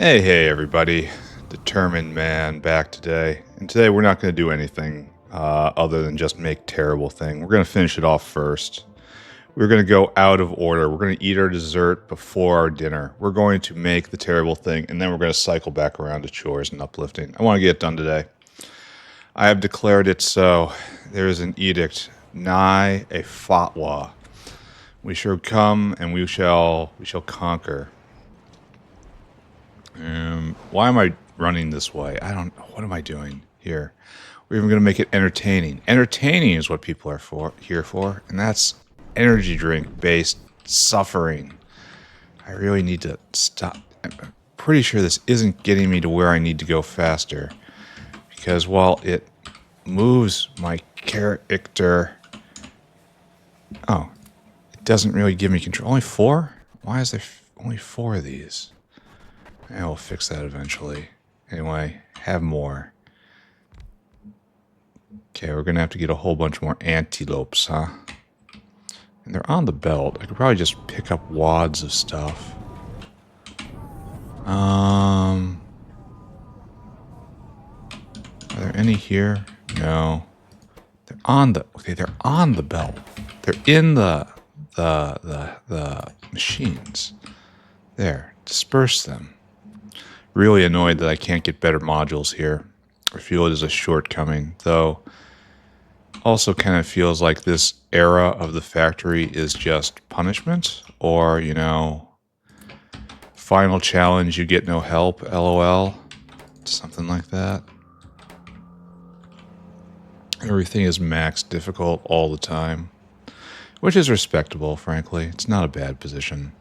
Hey everybody. Determined man back today. And today we're not going to do anything other than just make terrible thing. We're going to finish it off first. We're going to go out of order. We're going to eat our dessert before our dinner. We're going to make the terrible thing, and then we're going to cycle back around to chores and uplifting. I want to get it done today. I have declared it so. There is an edict, nigh a fatwa. We shall come and we shall conquer. Why am I running this way? What am I doing here? We're even going to make it entertaining. Entertaining is what people are here for, and that's energy drink based suffering. I really need to stop. I'm pretty sure this isn't getting me to where I need to go faster, because while it moves my character, it doesn't really give me control. Only 4? Why is there only 4 of these? I will fix that eventually. Anyway, have more. Okay, we're gonna have to get a whole bunch more antelopes, huh? And they're on the belt. I could probably just pick up wads of stuff. Are there any here? No. They're on the belt. They're in the machines. There. Disperse them. Really annoyed that I can't get better modules here. I feel it is a shortcoming, though. Also kind of feels like this era of the factory is just punishment, or, final challenge, you get no help, LOL. Something like that. Everything is max difficult all the time, which is respectable, frankly. It's not a bad position.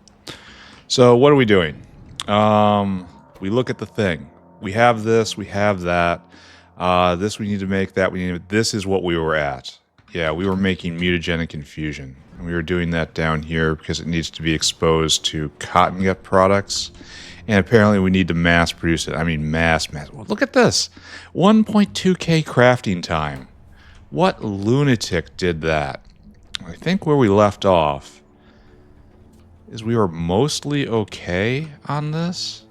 So what are we doing? We look at the thing. We have this, we have that. This we need to make, that we need to... This is what we were at. Yeah, we were making Mutagentic Infusion. And we were doing that down here because it needs to be exposed to cotton gut products. And apparently we need to mass produce it. I mean, mass. Well, look at this. 1.2K crafting time. What lunatic did that? I think where we left off is we were mostly okay on this.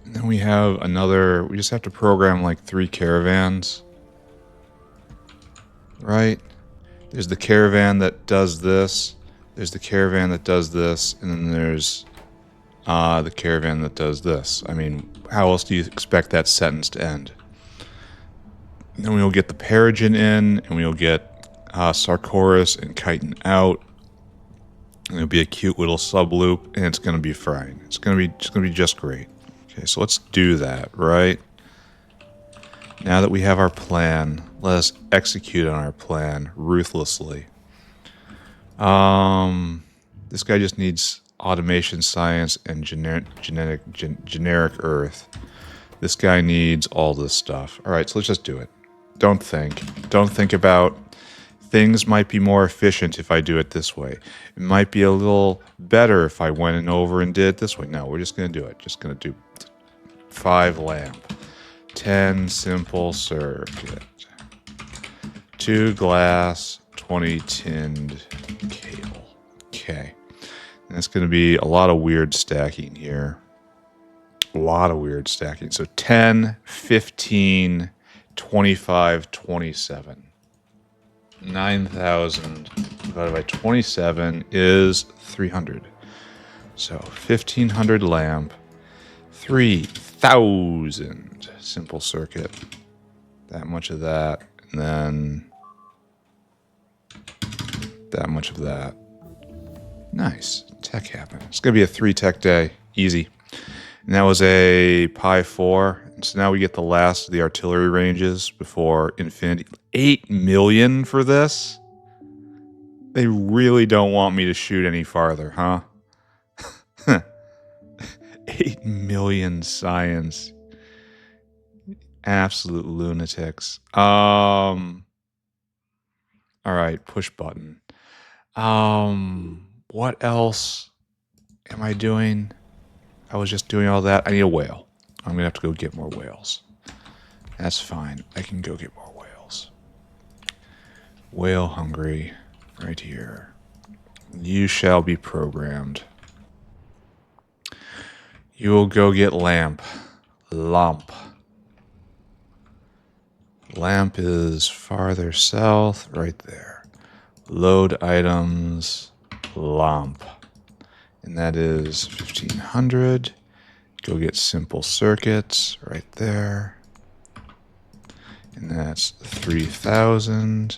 And then we have another, we just have to program like 3 caravans. Right? There's the caravan that does this. There's the caravan that does this. And then there's the caravan that does this. I mean, how else do you expect that sentence to end? And then we'll get the Peregrine in, and we'll get Sarkoris and Chitin out. And it'll be a cute little sub loop, and it's going to be fine. It's going to be just great. Okay, so let's do that, right? Now that we have our plan, let us execute on our plan ruthlessly. This guy just needs automation science and generic earth. This guy needs all this stuff. All right, so let's just do it. Don't think about things might be more efficient if I do it this way. It might be a little better if I went over and did it this way. No, we're just going to do it. Just going to do 5 lamp, 10 simple circuit, 2 glass, 20 tinned cable. Okay. And it's going to be a lot of weird stacking here. A lot of weird stacking. So 10, 15, 25, 27. 9,000 divided by 27 is 300. So 1,500 lamp, 3,000 simple circuit. That much of that, and then that much of that. Nice. Tech happened. It's going to be a 3 tech day. Easy. And that was a Pi 4. So now we get the last of the artillery ranges before infinity. 8 million for this? They really don't want me to shoot any farther, huh? 8 million science. Absolute lunatics. All right, push button. What else am I doing? I was just doing all that. I need a whale. I'm gonna have to go get more whales. That's fine. I can go get more whales. Whale hungry. Right here. You shall be programmed. You will go get lamp. Lamp. Lamp is farther south, right there. Load items, lamp. And that is 1500. Go get simple circuits, right there. And that's 3000.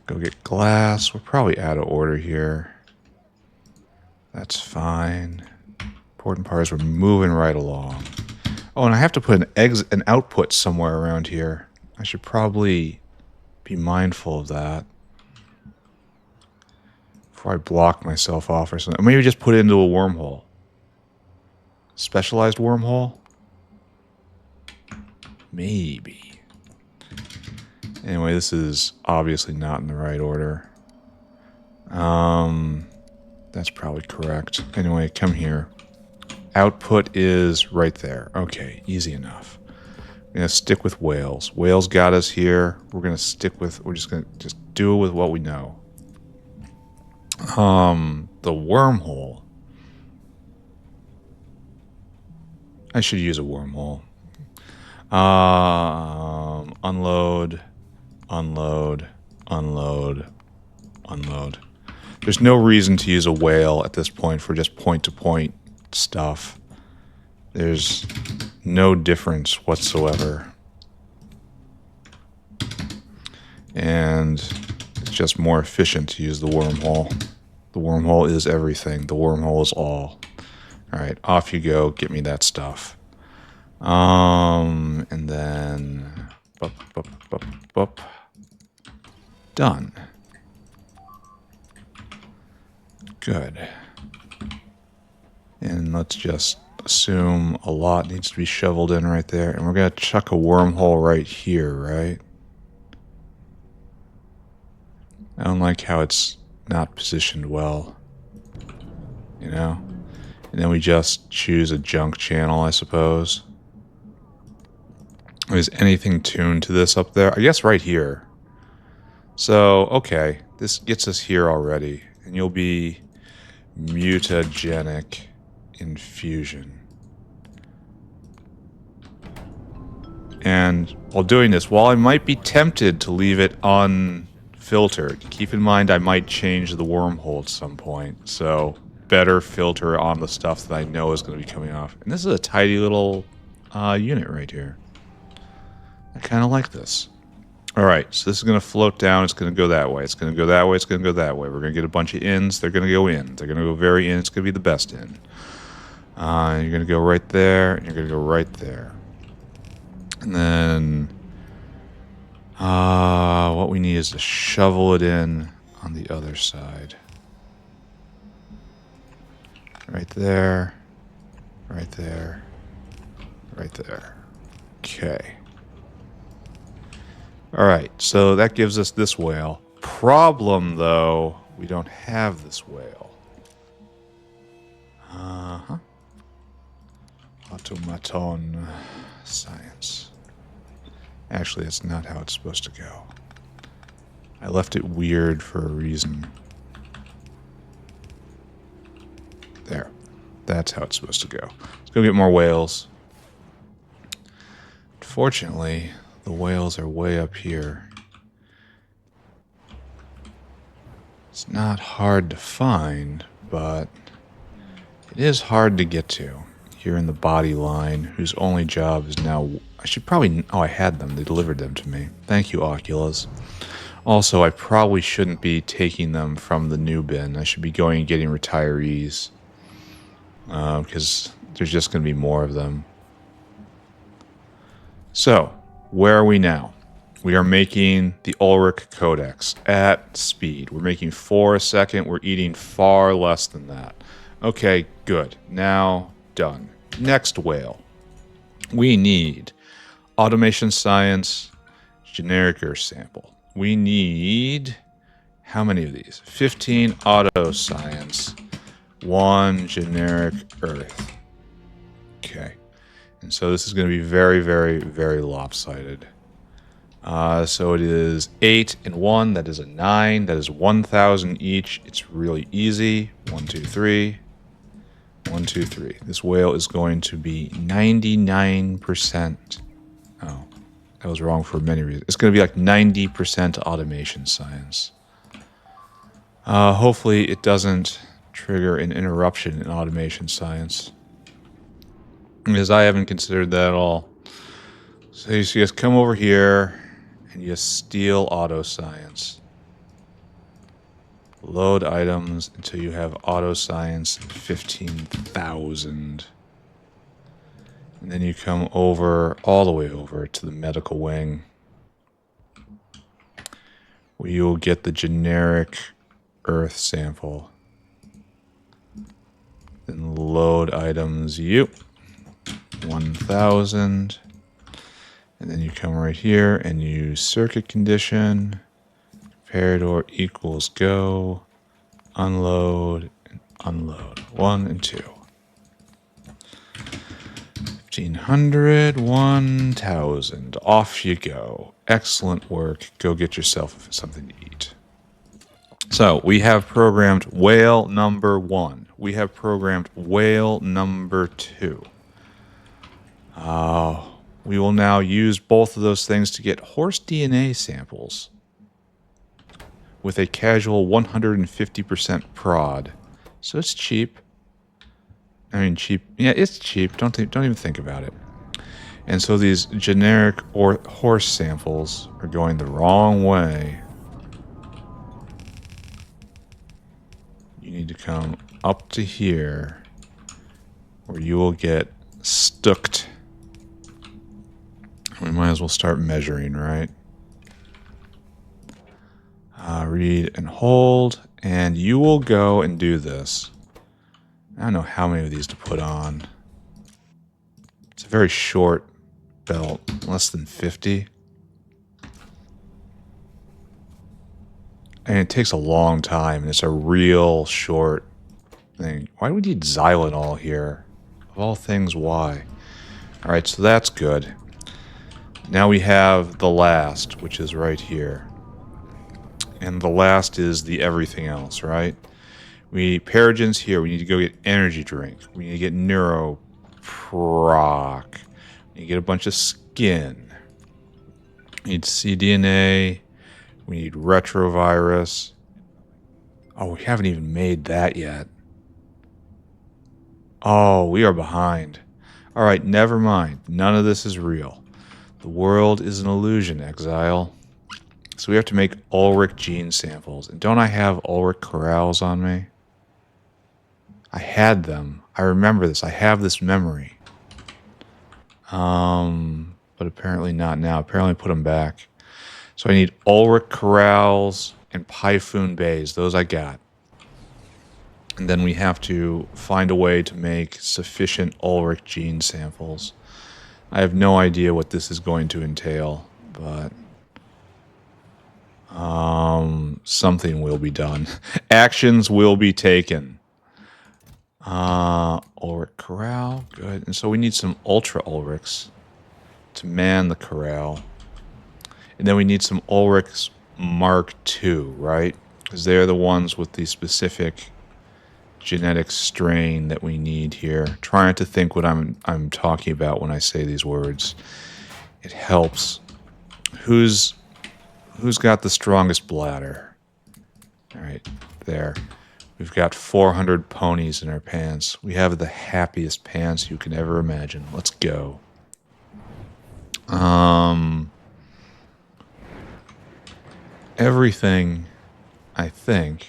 Go get glass. We're probably out of order here. That's fine. Important part is we're moving right along. Oh, and I have to put an output somewhere around here. I should probably be mindful of that before I block myself off or something. Or maybe just put it into a wormhole. Specialized wormhole? Maybe. Anyway, this is obviously not in the right order. That's probably correct. Anyway, come here. Output is right there. Okay, easy enough. We're going to stick with whales. Whales got us here. We're just going to do it with what we know. The wormhole. I should use a wormhole. Unload, unload, unload, unload. There's no reason to use a whale at this point for just point-to-point stuff. There's no difference whatsoever. And it's just more efficient to use the wormhole. The wormhole is everything. The wormhole is all. Alright, off you go. Get me that stuff. And then... Done. Good. And let's just assume a lot needs to be shoveled in right there. And we're going to chuck a wormhole right here, right? I don't like how it's not positioned well. You know? And then we just choose a junk channel, I suppose. Is anything tuned to this up there? I guess right here. So, okay. This gets us here already. And you'll be Mutagentic Infusion. And while doing this, while I might be tempted to leave it unfiltered, keep in mind I might change the wormhole at some point. So, better filter on the stuff that I know is going to be coming off. And this is a tidy little unit right here. I kind of like this. Alright, so this is going to float down. It's going to go that way. It's going to go that way. It's going to go that way. We're going to get a bunch of ins. They're going to go in. They're going to go very in. It's going to be the best in. You're going to go right there. And you're going to go right there. And then what we need is to shovel it in on the other side. Right there. Right there. Right there. Okay. Alright, so that gives us this whale. Problem, though, we don't have this whale. Automaton science. Actually, that's not how it's supposed to go. I left it weird for a reason. There. That's how it's supposed to go. Let's go get more whales. Unfortunately, the whales are way up here. It's not hard to find, but it is hard to get to. Here in the body line, whose only job is now... I should probably... Oh, I had them. They delivered them to me. Thank you, Oculus. Also, I probably shouldn't be taking them from the new bin. I should be going and getting retirees. Because there's just going to be more of them. So, where are we now? We are making the Ulrich Codex at speed. We're making 4 a second. We're eating far less than that. Okay, good. Now, done. Next whale. We need automation science, generic earth sample. We need... How many of these? 15 auto science, 1 generic earth. Okay. And so this is going to be very, very, very lopsided. So it is 8 and 1. That is a 9. That is 1,000 each. It's really easy. 1, 2, 3. 1, 2, 3. This whale is going to be 99%. Oh, that was wrong for many reasons. It's going to be like 90% automation science. Hopefully it doesn't trigger an interruption in automation science, because I haven't considered that at all. So you just come over here and you steal auto science. Load items until you have auto science 15,000. And then you come over, all the way over to the medical wing, where you will get the generic earth sample. Then load items you 1,000. And then you come right here and use circuit condition. Comparador equals go. Unload and unload. 1 and 2. 1,500, 1,000. Off you go. Excellent work. Go get yourself something to eat. So we have programmed whale number 1. We have programmed whale number 2. We will now use both of those things to get horse DNA samples with a casual 150% prod. So it's cheap. I mean, cheap. Yeah, it's cheap. Don't even think about it. And so these generic horse samples are going the wrong way. You need to come up to here, where you will get stooked. We might as well start measuring, right? Read and hold, and you will go and do this. I don't know how many of these to put on. It's a very short belt, less than 50. And it takes a long time, and it's a real short thing. Why do we need xylitol here? Of all things, why? Alright, so that's good. Now we have the last, which is right here. And the last is the everything else, right? We need Paragens here. We need to go get energy drink. We need to get neuroproc. We need to get a bunch of skin. We need cDNA. We need retrovirus. Oh, we haven't even made that yet. Oh, we are behind. All right, never mind. None of this is real. The world is an illusion, Exile. So we have to make Ulrich gene samples. And don't I have Ulrich corrals on me? I had them. I remember this. I have this memory. But apparently not now. Apparently I put them back. So I need Ulrich corrals and Pyphoon bays. Those I got. And then we have to find a way to make sufficient Ulrich gene samples. I have no idea what this is going to entail, but something will be done. Actions will be taken. Ulrich corral, good. And so we need some Ultra Ulrichs to man the corral. And then we need some Ulrichs Mark II, right? Because they're the ones with the specific genetic strain that we need here. Trying to think what I'm talking about when I say these words. It helps. Who's got the strongest bladder? All right, there. We've got 400 ponies in our pants. We have the happiest pants you can ever imagine. Let's go. Everything, I think,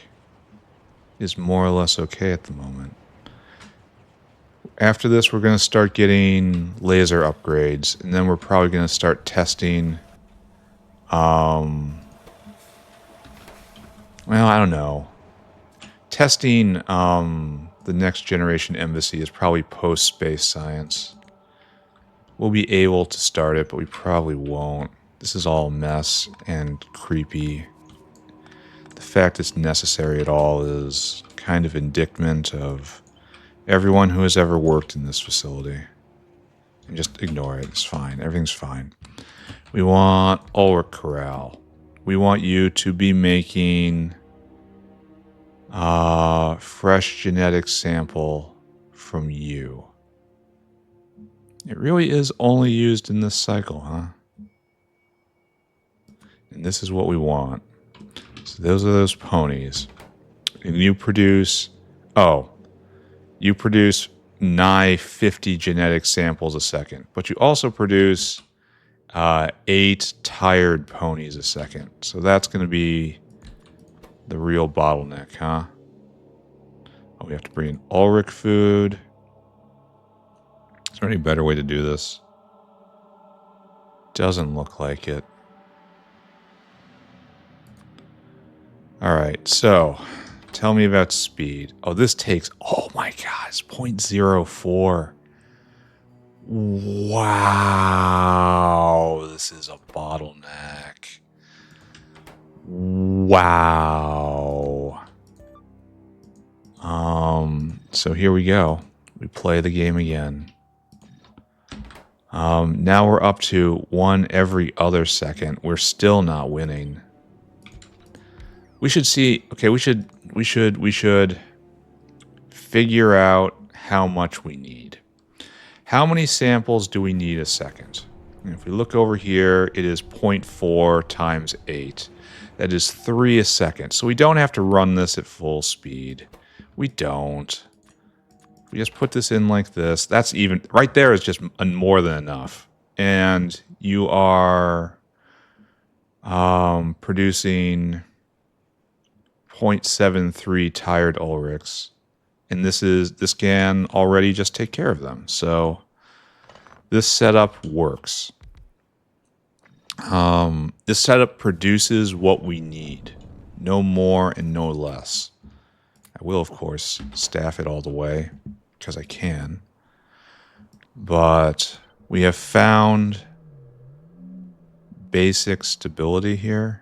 is more or less okay at the moment. After this, we're going to start getting laser upgrades, and then we're probably going to start testing, well, I don't know. Testing the next generation embassy is probably post-space science. We'll be able to start it, but we probably won't. This is all mess and creepy. The fact it's necessary at all is kind of indictment of everyone who has ever worked in this facility. And just ignore it. It's fine. Everything's fine. We want Ulrich Corral. We want you to be making fresh genetic sample from you. It really is only used in this cycle, huh? And this is what we want. So those are those ponies. And you produce... Oh. You produce nigh 50 genetic samples a second. But you also produce 8 tired ponies a second. So that's going to be the real bottleneck, huh? Oh, we have to bring in Ulrich food. Is there any better way to do this? Doesn't look like it. Alright, so tell me about speed. Oh, this takes... Oh my god, it's 0.04. Wow, this is a bottleneck. Wow. So here we go. We play the game again. Now we're up to 1 every other second. We're still not winning. We should see... Okay, we should figure out how much we need. How many samples do we need a second? And if we look over here, it is 0.4 times 8. That is 3 a second. So we don't have to run this at full speed. We don't. We just put this in like this. That's even... Right there is just more than enough. And you are producing 0.73 tired Ulrichs. And this can already just take care of them. So this setup works. This setup produces what we need. No more and no less. I will, of course, staff it all the way because I can. But we have found basic stability here.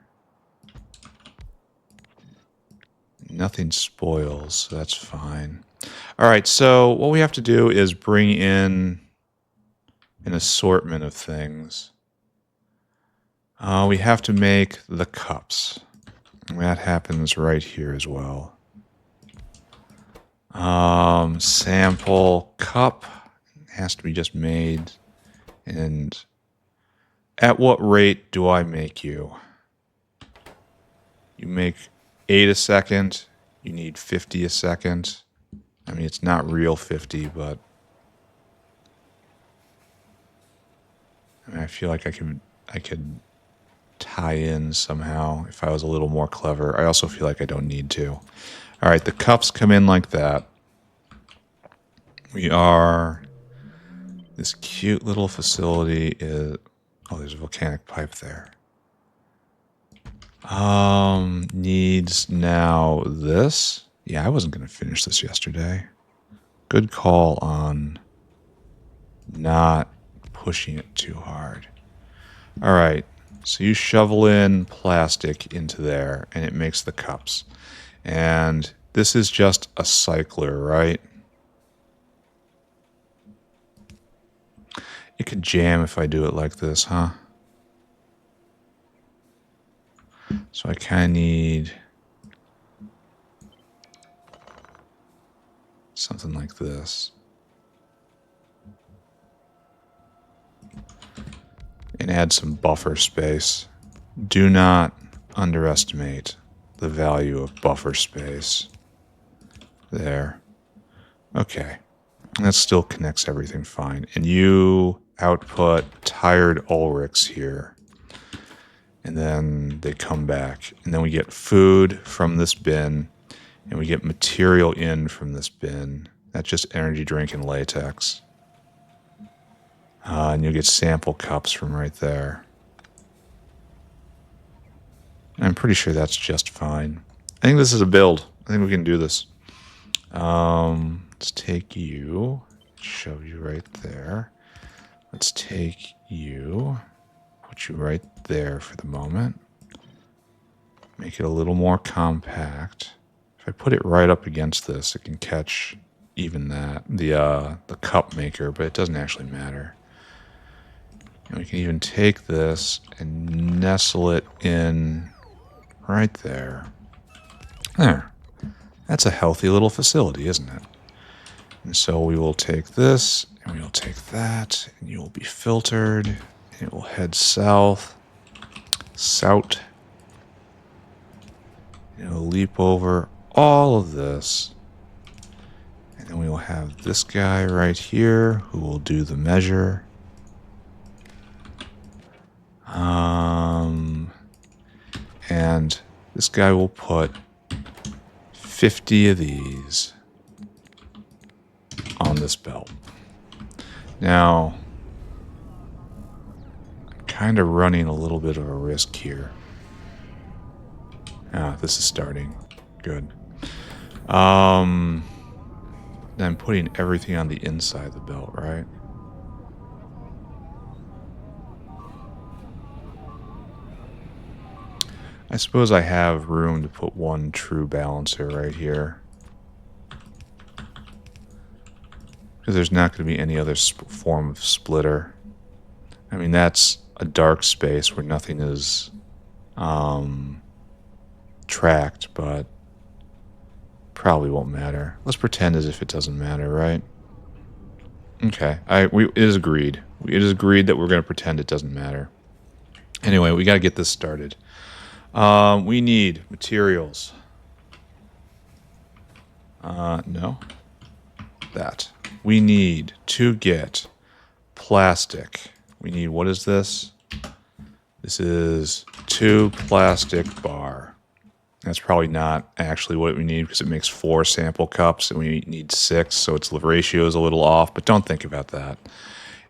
Nothing spoils, so that's fine. All right, so what we have to do is bring in an assortment of things. We have to make the cups. And that happens right here as well. Sample cup has to be just made. And at what rate do I make you? You make 8 a second. You need 50 a second. I mean, it's not real 50, but I mean, I feel like I could tie in somehow if I was a little more clever. I also feel like I don't need to. All right, the cups come in like that. We are... This cute little facility is... Oh, there's a volcanic pipe there. Needs now this. Yeah, I wasn't going to finish this yesterday. Good call on not pushing it too hard. All right, so you shovel in plastic into there, and it makes the cups. And this is just a cycler, right? It could jam if I do it like this, huh? So I kind of need something like this. And add some buffer space. Do not underestimate the value of buffer space. There. Okay. And that still connects everything fine. And you output tired Ulrichs here. And then they come back. And then we get food from this bin. And we get material in from this bin. That's just energy drink and latex. And you'll get sample cups from right there. I'm pretty sure that's just fine. I think this is a build. I think we can do this. Let's take you. Shove you right there. Let's take you. Put you right there for the moment. Make it a little more compact. If I put it right up against this, it can catch even that. The cup maker, but it doesn't actually matter. And we can even take this and nestle it in right there. There. That's a healthy little facility, isn't it? And so we will take this, and we will take that, and you will be filtered, and it will head south, south, and it will leap over all of this. And then we will have this guy right here who will do the measure. And this guy will put 50 of these on this belt. Now, I'm kind of running a little bit of a risk here. This is starting. Good. I'm putting everything on the inside of the belt, right? I suppose I have room to put one true balancer right here. Because there's not going to be any other form of splitter. I mean, that's a dark space where nothing is tracked, but probably won't matter. Let's pretend as if it doesn't matter, right? Okay, it is agreed. It is agreed that we're going to pretend it doesn't matter. Anyway, we got to get this started. We need materials. No. That. We need to get plastic. We need, what is this? This is 2 plastic bar. That's probably not actually what we need because it makes 4 sample cups and we need 6, so its ratio is a little off, but don't think about that.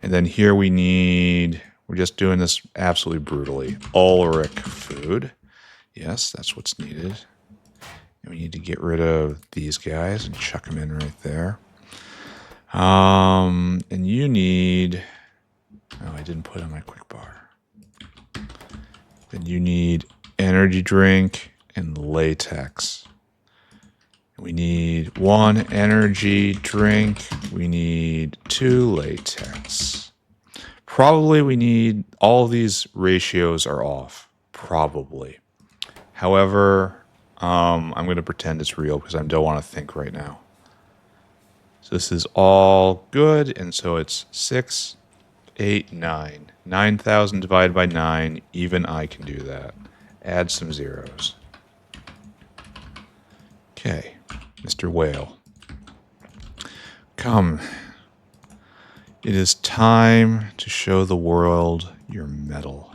And then here we need, we're just doing this absolutely brutally, Ulrich food. Yes, that's what's needed. And we need to get rid of these guys and chuck them in right there. And you need, oh, I didn't put on my quick bar. Then you need energy drink and latex. We need 1 energy drink. We need 2 latex. Probably we need, all of these ratios are off. Probably. However, I'm going to pretend it's real because I don't want to think right now. So this is all good, and so it's 6, 8, 9. 9,000 divided by 9, even I can do that. Add some zeros. Okay, Mr. Whale. Come. It is time to show the world your mettle.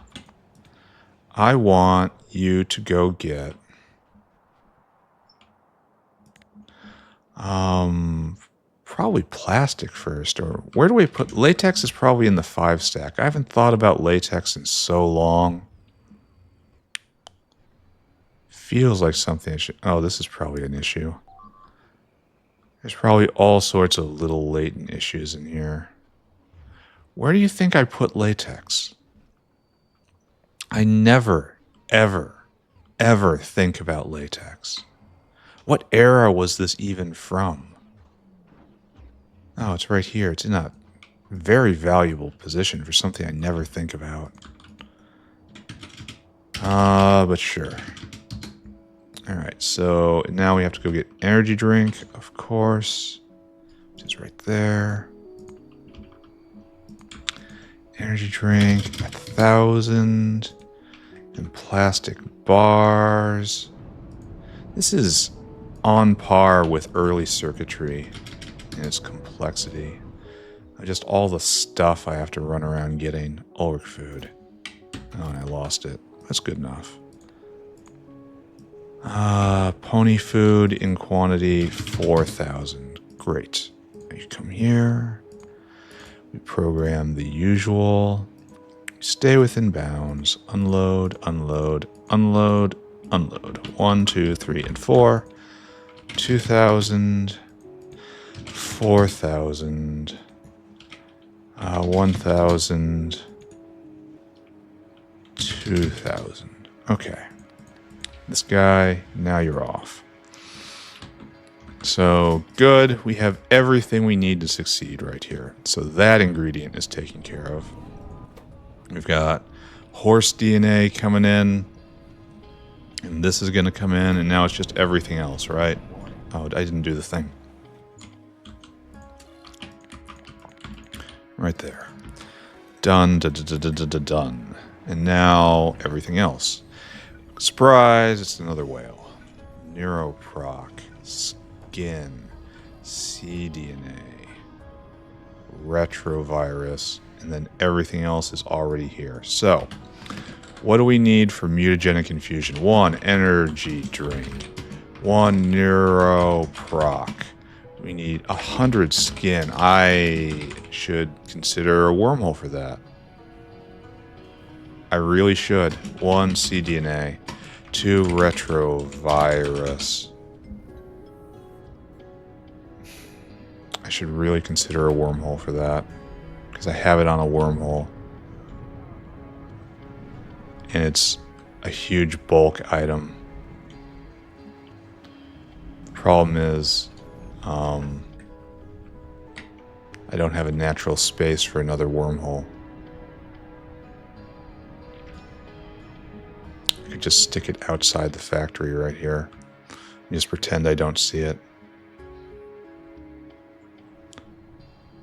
I want you to go get probably plastic first, or where do we put latex? Is probably in the 5 stack. I haven't thought about latex in so long. Feels like something I should, oh, this is probably an issue. There's probably all sorts of little latent issues in here. Where do you think I put latex? I never, ever, ever think about latex. What era was this even from? Oh, it's right here. It's in a very valuable position for something I never think about. But sure. Alright, so now we have to go get energy drink, of course. Which is right there. Energy drink, 1,000. And plastic bars. This is on par with early circuitry in its complexity. Just all the stuff I have to run around getting. Ulrich food. Oh, and I lost it. That's good enough. Pony food in quantity 4,000. Great. You come here. We program the usual. Stay within bounds. Unload, unload, unload, unload. 1, 2, 3, and 4. 2,000. 4,000. 1,000. 2,000. Okay. This guy, now you're off. So, good. We have everything we need to succeed right here. So that ingredient is taken care of. We've got horse DNA coming in. And this is going to come in. And now it's just everything else, right? Oh, I didn't do the thing. Right there. Done, done. And now everything else. Surprise, it's another whale. Neuroproc, skin, cDNA, retrovirus, and then everything else is already here. So, what do we need for mutagenic infusion? 1 energy drink, 1 neuroproc. We need 100 skin. I should consider a wormhole for that. I really should. 1 cDNA, 2 retrovirus. I should really consider a wormhole for that, because I have it on a wormhole. And it's a huge bulk item. The problem is, I don't have a natural space for another wormhole. I could just stick it outside the factory right here. And just pretend I don't see it.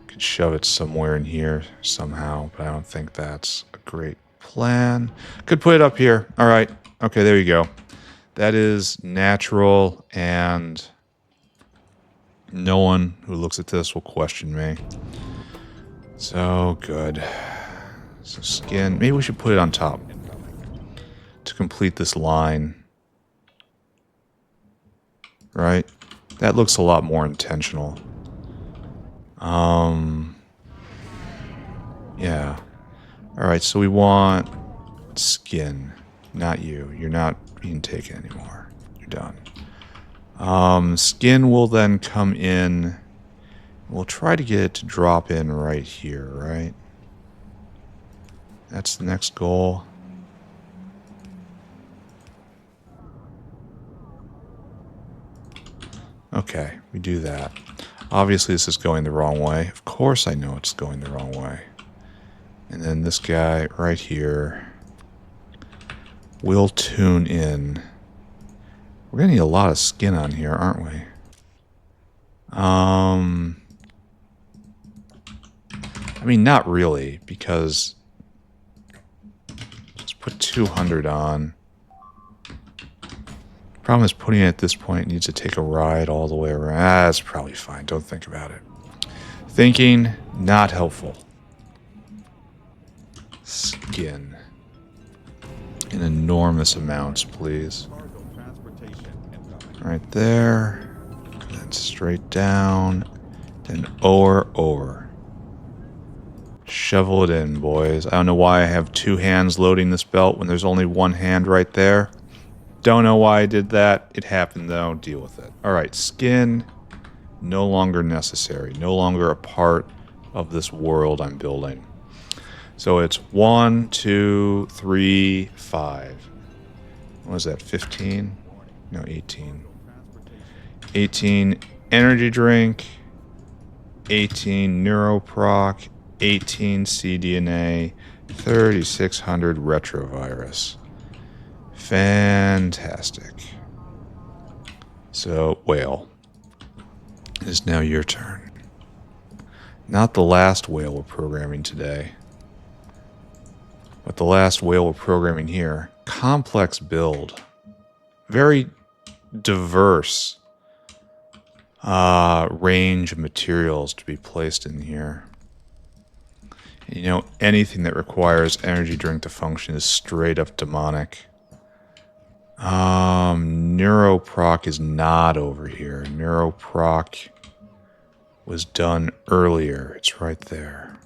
Could shove it somewhere in here somehow, but I don't think that's a great plan. Could put it up here. All right. Okay, there you go. That is natural, and no one who looks at this will question me. So good. So skin. Maybe we should put it on top to complete this line. Right? That looks a lot more intentional. Yeah. Alright, so we want skin. Not you. You're not being taken anymore. You're done. Skin will then come in. We'll try to get it to drop in right here, right? That's the next goal. Okay, we do that. Obviously, this is going the wrong way. Of course I know it's going the wrong way. And then this guy right here will tune in. We're going to need a lot of skin on here, aren't we? I mean, not really, because let's put 200 on. Problem is, putting it at this point needs to take a ride all the way around. That's probably fine. Don't think about it. Thinking, not helpful. Skin. In enormous amounts, please. Right there. Then straight down. Then over. Shovel it in, boys. I don't know why I have 2 hands loading this belt when there's only 1 hand right there. Don't know why I did that. It happened, though. Deal with it. Alright, skin. No longer necessary. No longer a part of this world I'm building. So it's 1, 2, 3, 5. What was that, 15? No, 18. 18 energy drink. 18 neuroproc. 18 cDNA. 3600 retrovirus. Fantastic. So, whale. It is now your turn. Not the last whale we're programming today, but the last whale we're programming here. Complex build. Very diverse range of materials to be placed in here. And you know, anything that requires energy drink to function is straight up demonic. Neuroproc is not over here. Neuroproc was done earlier. It's right there.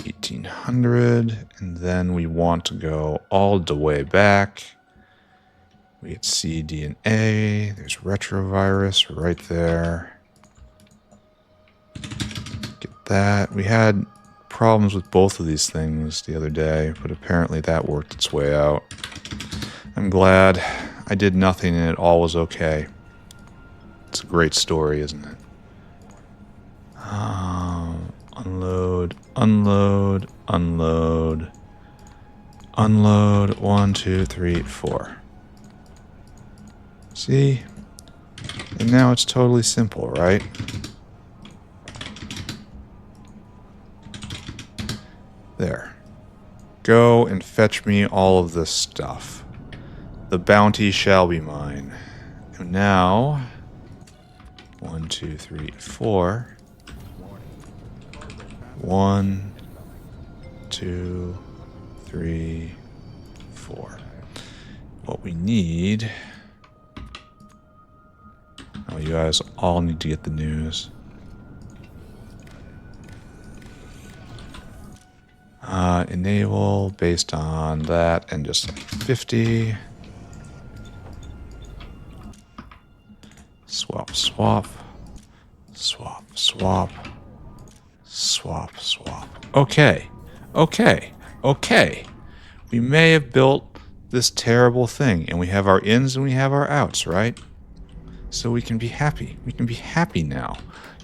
1800, and then we want to go all the way back. We get cDNA. There's retrovirus right there. Get that. We had problems with both of these things the other day, but apparently that worked its way out. I'm glad I did nothing and it all was okay. It's a great story, isn't it? Unload, unload, unload, unload. 1, 2, 3, 4. See? And now it's totally simple, right? Go and fetch me all of this stuff. The bounty shall be mine. And now, 1, 2, 3, 4. 1, 2, 3, 4. What we need... Oh, you guys all need to get the news. Enable based on that and just like 50. Swap, swap. Swap, swap. Swap, swap. Okay. Okay. Okay. We may have built this terrible thing, and we have our ins and we have our outs, right? So we can be happy. We can be happy now.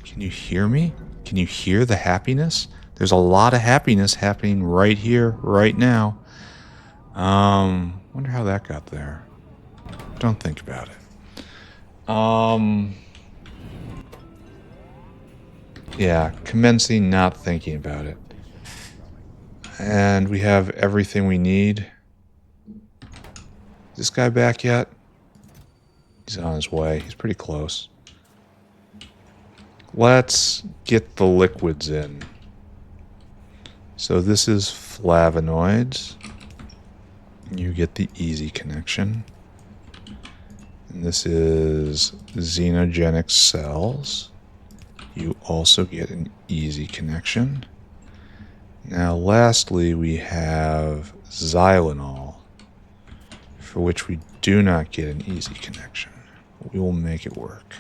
Can you hear me? Can you hear the happiness? There's a lot of happiness happening right here, right now. Wonder how that got there. Don't think about it. Yeah, commencing not thinking about it. And we have everything we need. Is this guy back yet? He's on his way. He's pretty close. Let's get the liquids in. So this is flavonoids. You get the easy connection. And this is xenogenic cells. You also get an easy connection. Now lastly we have xylenol, for which we do not get an easy connection. We will make it work.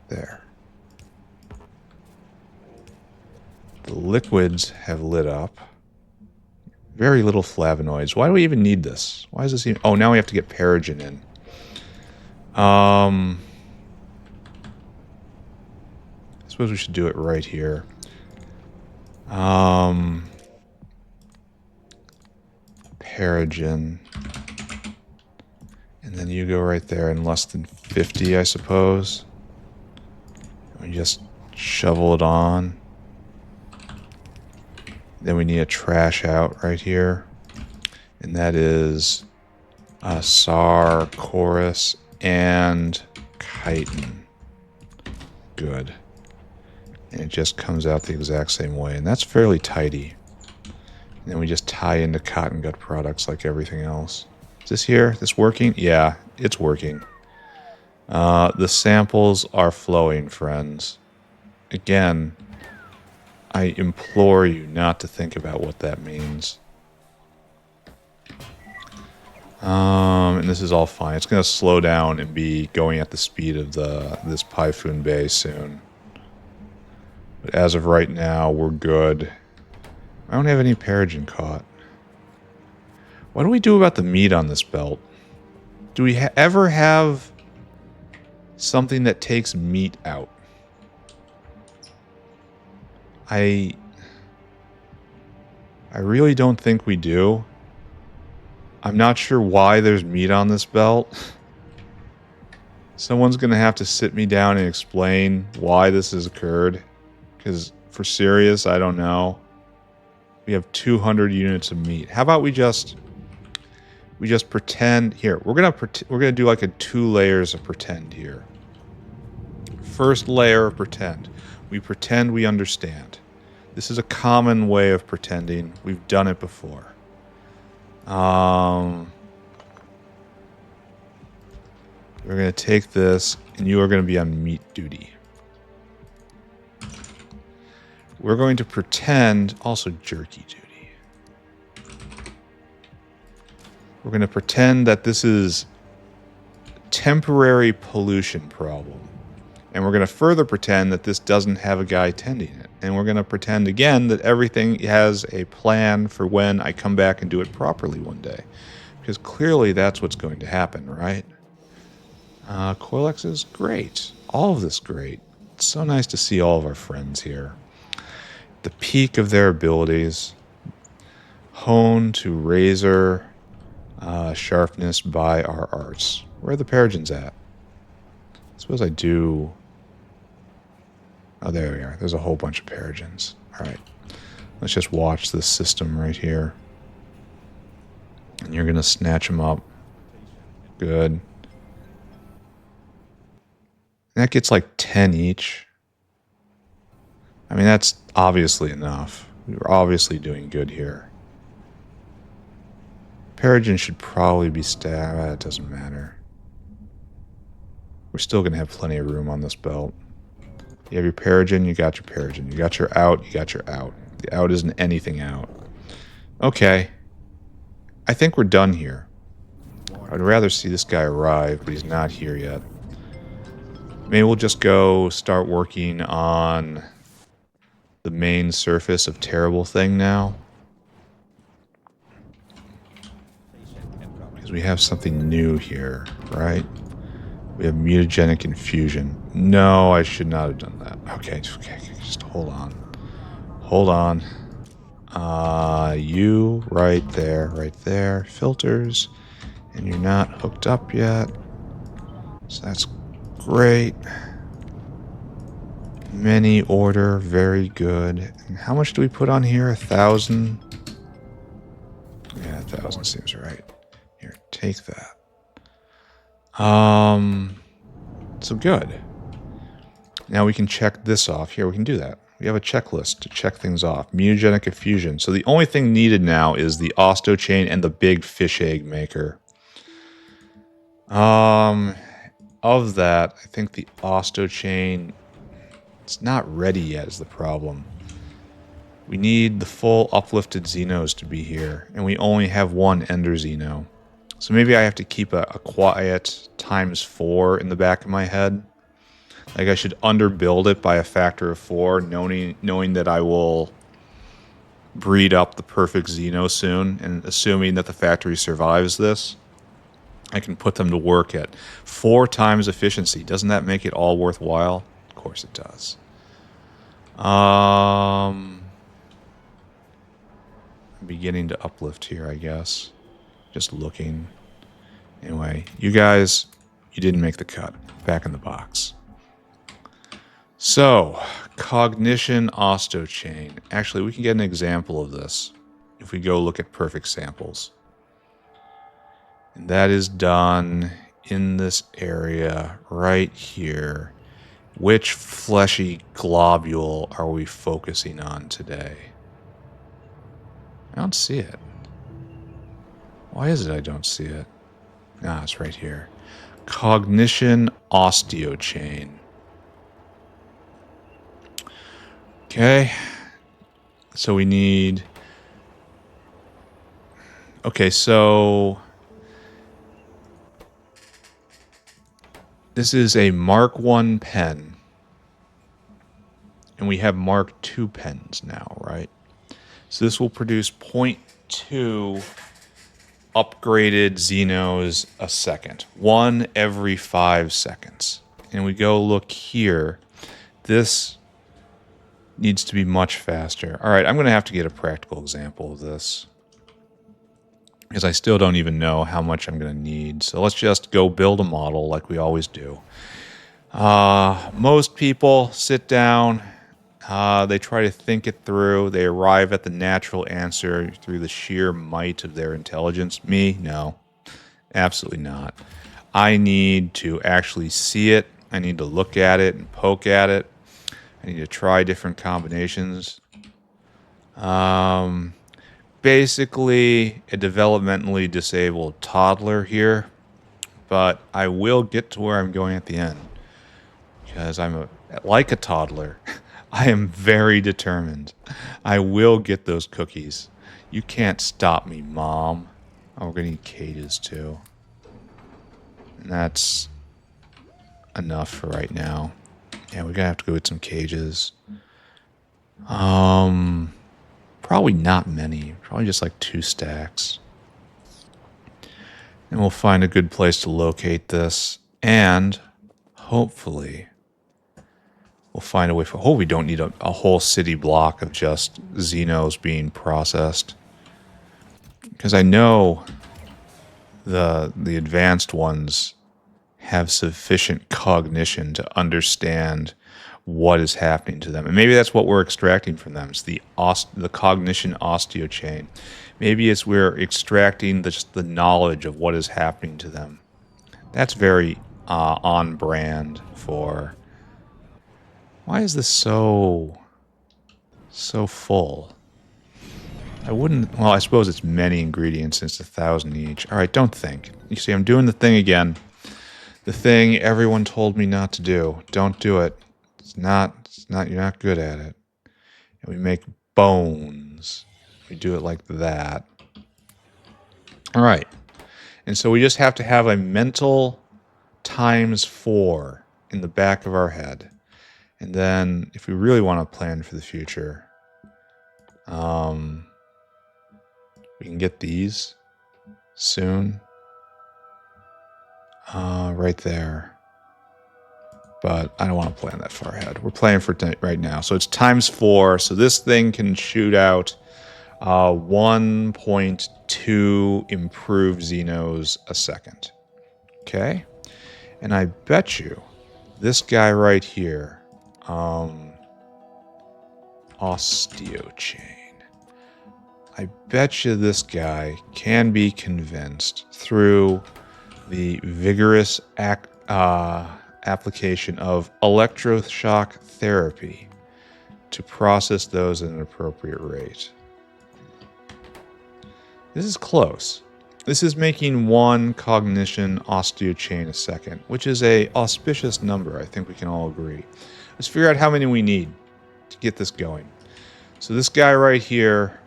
There. The liquids have lit up. Very little flavonoids. Why do we even need this? Why is this even... Oh, now we have to get perogen in. I suppose we should do it right here. Perogen. And then you go right there in less than 50, I suppose. We just shovel it on. Then we need a trash out right here. And that is SAR, chorus, and chitin. Good. And it just comes out the exact same way. And that's fairly tidy. And then we just tie into cotton gut products like everything else. Is this here? This working? Yeah, it's working. The samples are flowing, friends. Again, I implore you not to think about what that means. And this is all fine. It's going to slow down and be going at the speed of this Python Bay soon. But as of right now, we're good. I don't have any perogen caught. What do we do about the meat on this belt? Do we ever have something that takes meat out? I really don't think we do. I'm not sure why there's meat on this belt. Someone's going to have to sit me down and explain why this has occurred. Because for serious, I don't know. We have 200 units of meat. How about we just pretend here. We're gonna do like 2 layers of pretend here. First layer of pretend. We pretend we understand. This is a common way of pretending. We've done it before. We're going to take this, and you are going to be on meat duty. We're going to pretend, also jerky duty. We're going to pretend that this is a temporary pollution problem. And we're going to further pretend that this doesn't have a guy tending it. And we're going to pretend again that everything has a plan for when I come back and do it properly one day. Because clearly that's what's going to happen, right? Coilex is great. All of this great. It's so nice to see all of our friends here. The peak of their abilities. Hone to razor sharpness by our arts. Where are the perogens at? I suppose I do... Oh, there we are. There's a whole bunch of perogens. Alright. Let's just watch this system right here. And you're going to snatch them up. Good. That gets like 10 each. I mean, that's obviously enough. We're obviously doing good here. Perogen should probably be stacked. It doesn't matter. We're still going to have plenty of room on this belt. You have your Perogen, you got your Perogen. You got your out, you got your out. The out isn't anything out. Okay. I think we're done here. I'd rather see this guy arrive, but he's not here yet. Maybe we'll just go start working on the main surface of Terrible Thing now. Because we have something new here, right? We have Mutagentic Infusion. No, I should not have done that. Okay, just hold on. Hold on. You right there. Filters. And you're not hooked up yet. So that's great. Many order, very good. And how much do we put on here? 1,000? Yeah, 1,000 seems right. Here, take that. So good. Now we can check this off. Here, we can do that. We have a checklist to check things off. Mutagentic Infusion. So the only thing needed now is the Osteochain and the big fish egg maker. Of that, I think the Osteochain, it's not ready yet is the problem. We need the full uplifted Xenos to be here, and we only have one Ender Xeno. So maybe I have to keep a quiet ×4 in the back of my head. Like I should underbuild it by a factor of 4, knowing that I will breed up the perfect Xeno soon, and assuming that the factory survives this, I can put them to work at 4 times efficiency. Doesn't that make it all worthwhile? Of course it does. I'm beginning to uplift here, I guess. Just looking. Anyway, you guys, you didn't make the cut. Back in the box. So, Cognition Osteochain. Actually, we can get an example of this if we go look at perfect samples. And that is done in this area right here. Which fleshy globule are we focusing on today? I don't see it. Why is it I don't see it? Ah, it's right here. Cognition Osteochain. Okay. So we need... Okay, so... This is a Mark 1 pen. And we have Mark 2 pens now, right? So this will produce 0.2 upgraded Xenos a second. 1 every 5 seconds. And we go look here. This needs to be much faster. All right, I'm going to have to get a practical example of this, because I still don't even know how much I'm going to need. So let's just go build a model like we always do. Most people sit down, they try to think it through, they arrive at the natural answer through the sheer might of their intelligence. Me? No. Absolutely not. I need to actually see it. I need to look at it and poke at it. I need to try different combinations. Basically a developmentally disabled toddler here, but I will get to where I'm going at the end, because I'm like a toddler. I am very determined. I will get those cookies. You can't stop me, Mom. Oh, we're gonna need cages too. And that's enough for right now. Yeah, we're gonna have to go with some cages. Probably not many. Probably just like 2 stacks. And we'll find a good place to locate this. And hopefully we'll find a way for... Oh, we don't need a whole city block of just Xenos being processed. Because I know the advanced ones have sufficient cognition to understand what is happening to them. And maybe that's what we're extracting from them. It's the Cognition Osteochain. Maybe it's we're extracting just the knowledge of what is happening to them. That's very on brand for... Why is this so full? I wouldn't... Well, I suppose it's many ingredients since it's 1,000 each. All right, don't think. You see, I'm doing the thing again. The thing everyone told me not to do. Don't do it. It's not, you're not good at it. And we make bones. We do it like that. All right. And so we just have to have a mental ×4 in the back of our head. And then if we really want to plan for the future, we can get these soon. Right there. But I don't want to plan that far ahead. We're planning for right now. So it's ×4. So this thing can shoot out 1.2 improved Xenos a second. Okay? And I bet you this guy right here, Osteochain, I bet you this guy can be convinced through the vigorous application of electroshock therapy to process those at an appropriate rate. This is close. This is making 1 cognition osteochain a second, which is a auspicious number. I think we can all agree. Let's figure out how many we need to get this going. So this guy right here,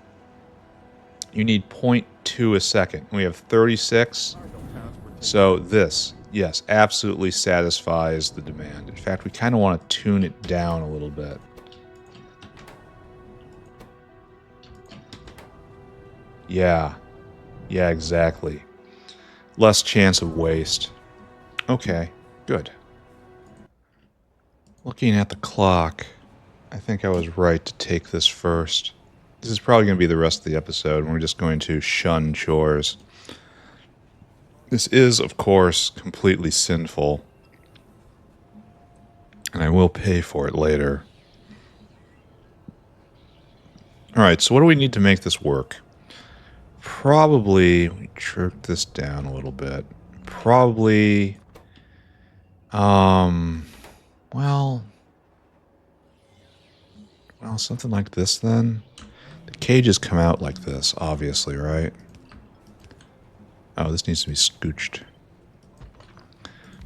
you need 0.2 a second. We have 36. So this, yes, absolutely satisfies the demand. In fact, we kind of want to tune it down a little bit. Yeah, exactly. Less chance of waste. Okay, good. Looking at the clock, I think I was right to take this first. This is probably going to be the rest of the episode, and we're just going to shun chores. This is, of course, completely sinful, and I will pay for it later. Alright, so what do we need to make this work? Probably, we jerk this down a little bit. Probably, well, something like this then. The cages come out like this, obviously, right? Oh, this needs to be scooched.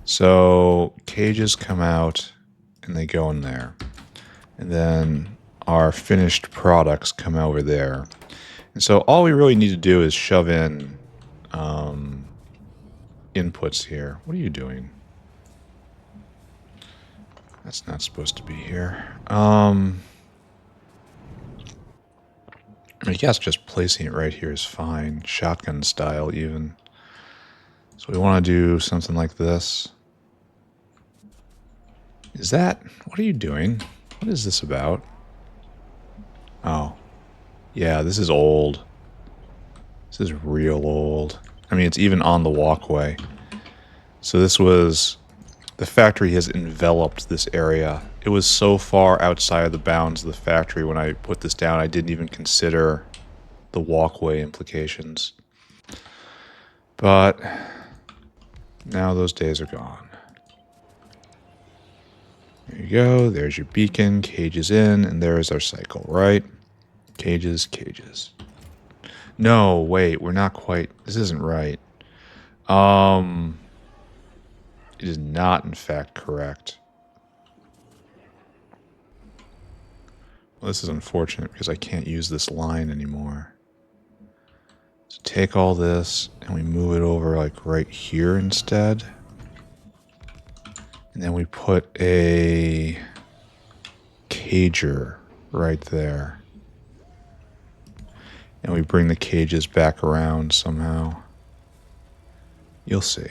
So, cages come out and they go in there. And then our finished products come over there. And so all we really need to do is shove in inputs here. What are you doing? That's not supposed to be here. I guess just placing it right here is fine. Shotgun style even. So we want to do something like this. Is that... What are you doing? What is this about? Oh. Yeah, this is old. This is real old. I mean, it's even on the walkway. So this was... The factory has enveloped this area. It was so far outside of the bounds of the factory when I put this down, I didn't even consider the walkway implications. But now those days are gone. There you go. There's your beacon. Cages in. And there's our cycle, right? Cages, cages. No, wait. We're not quite... This isn't right. It is not, in fact, correct. Well, this is unfortunate because I can't use this line anymore. So take all this and we move it over like right here instead. And then we put a cager right there. And we bring the cages back around somehow. You'll see.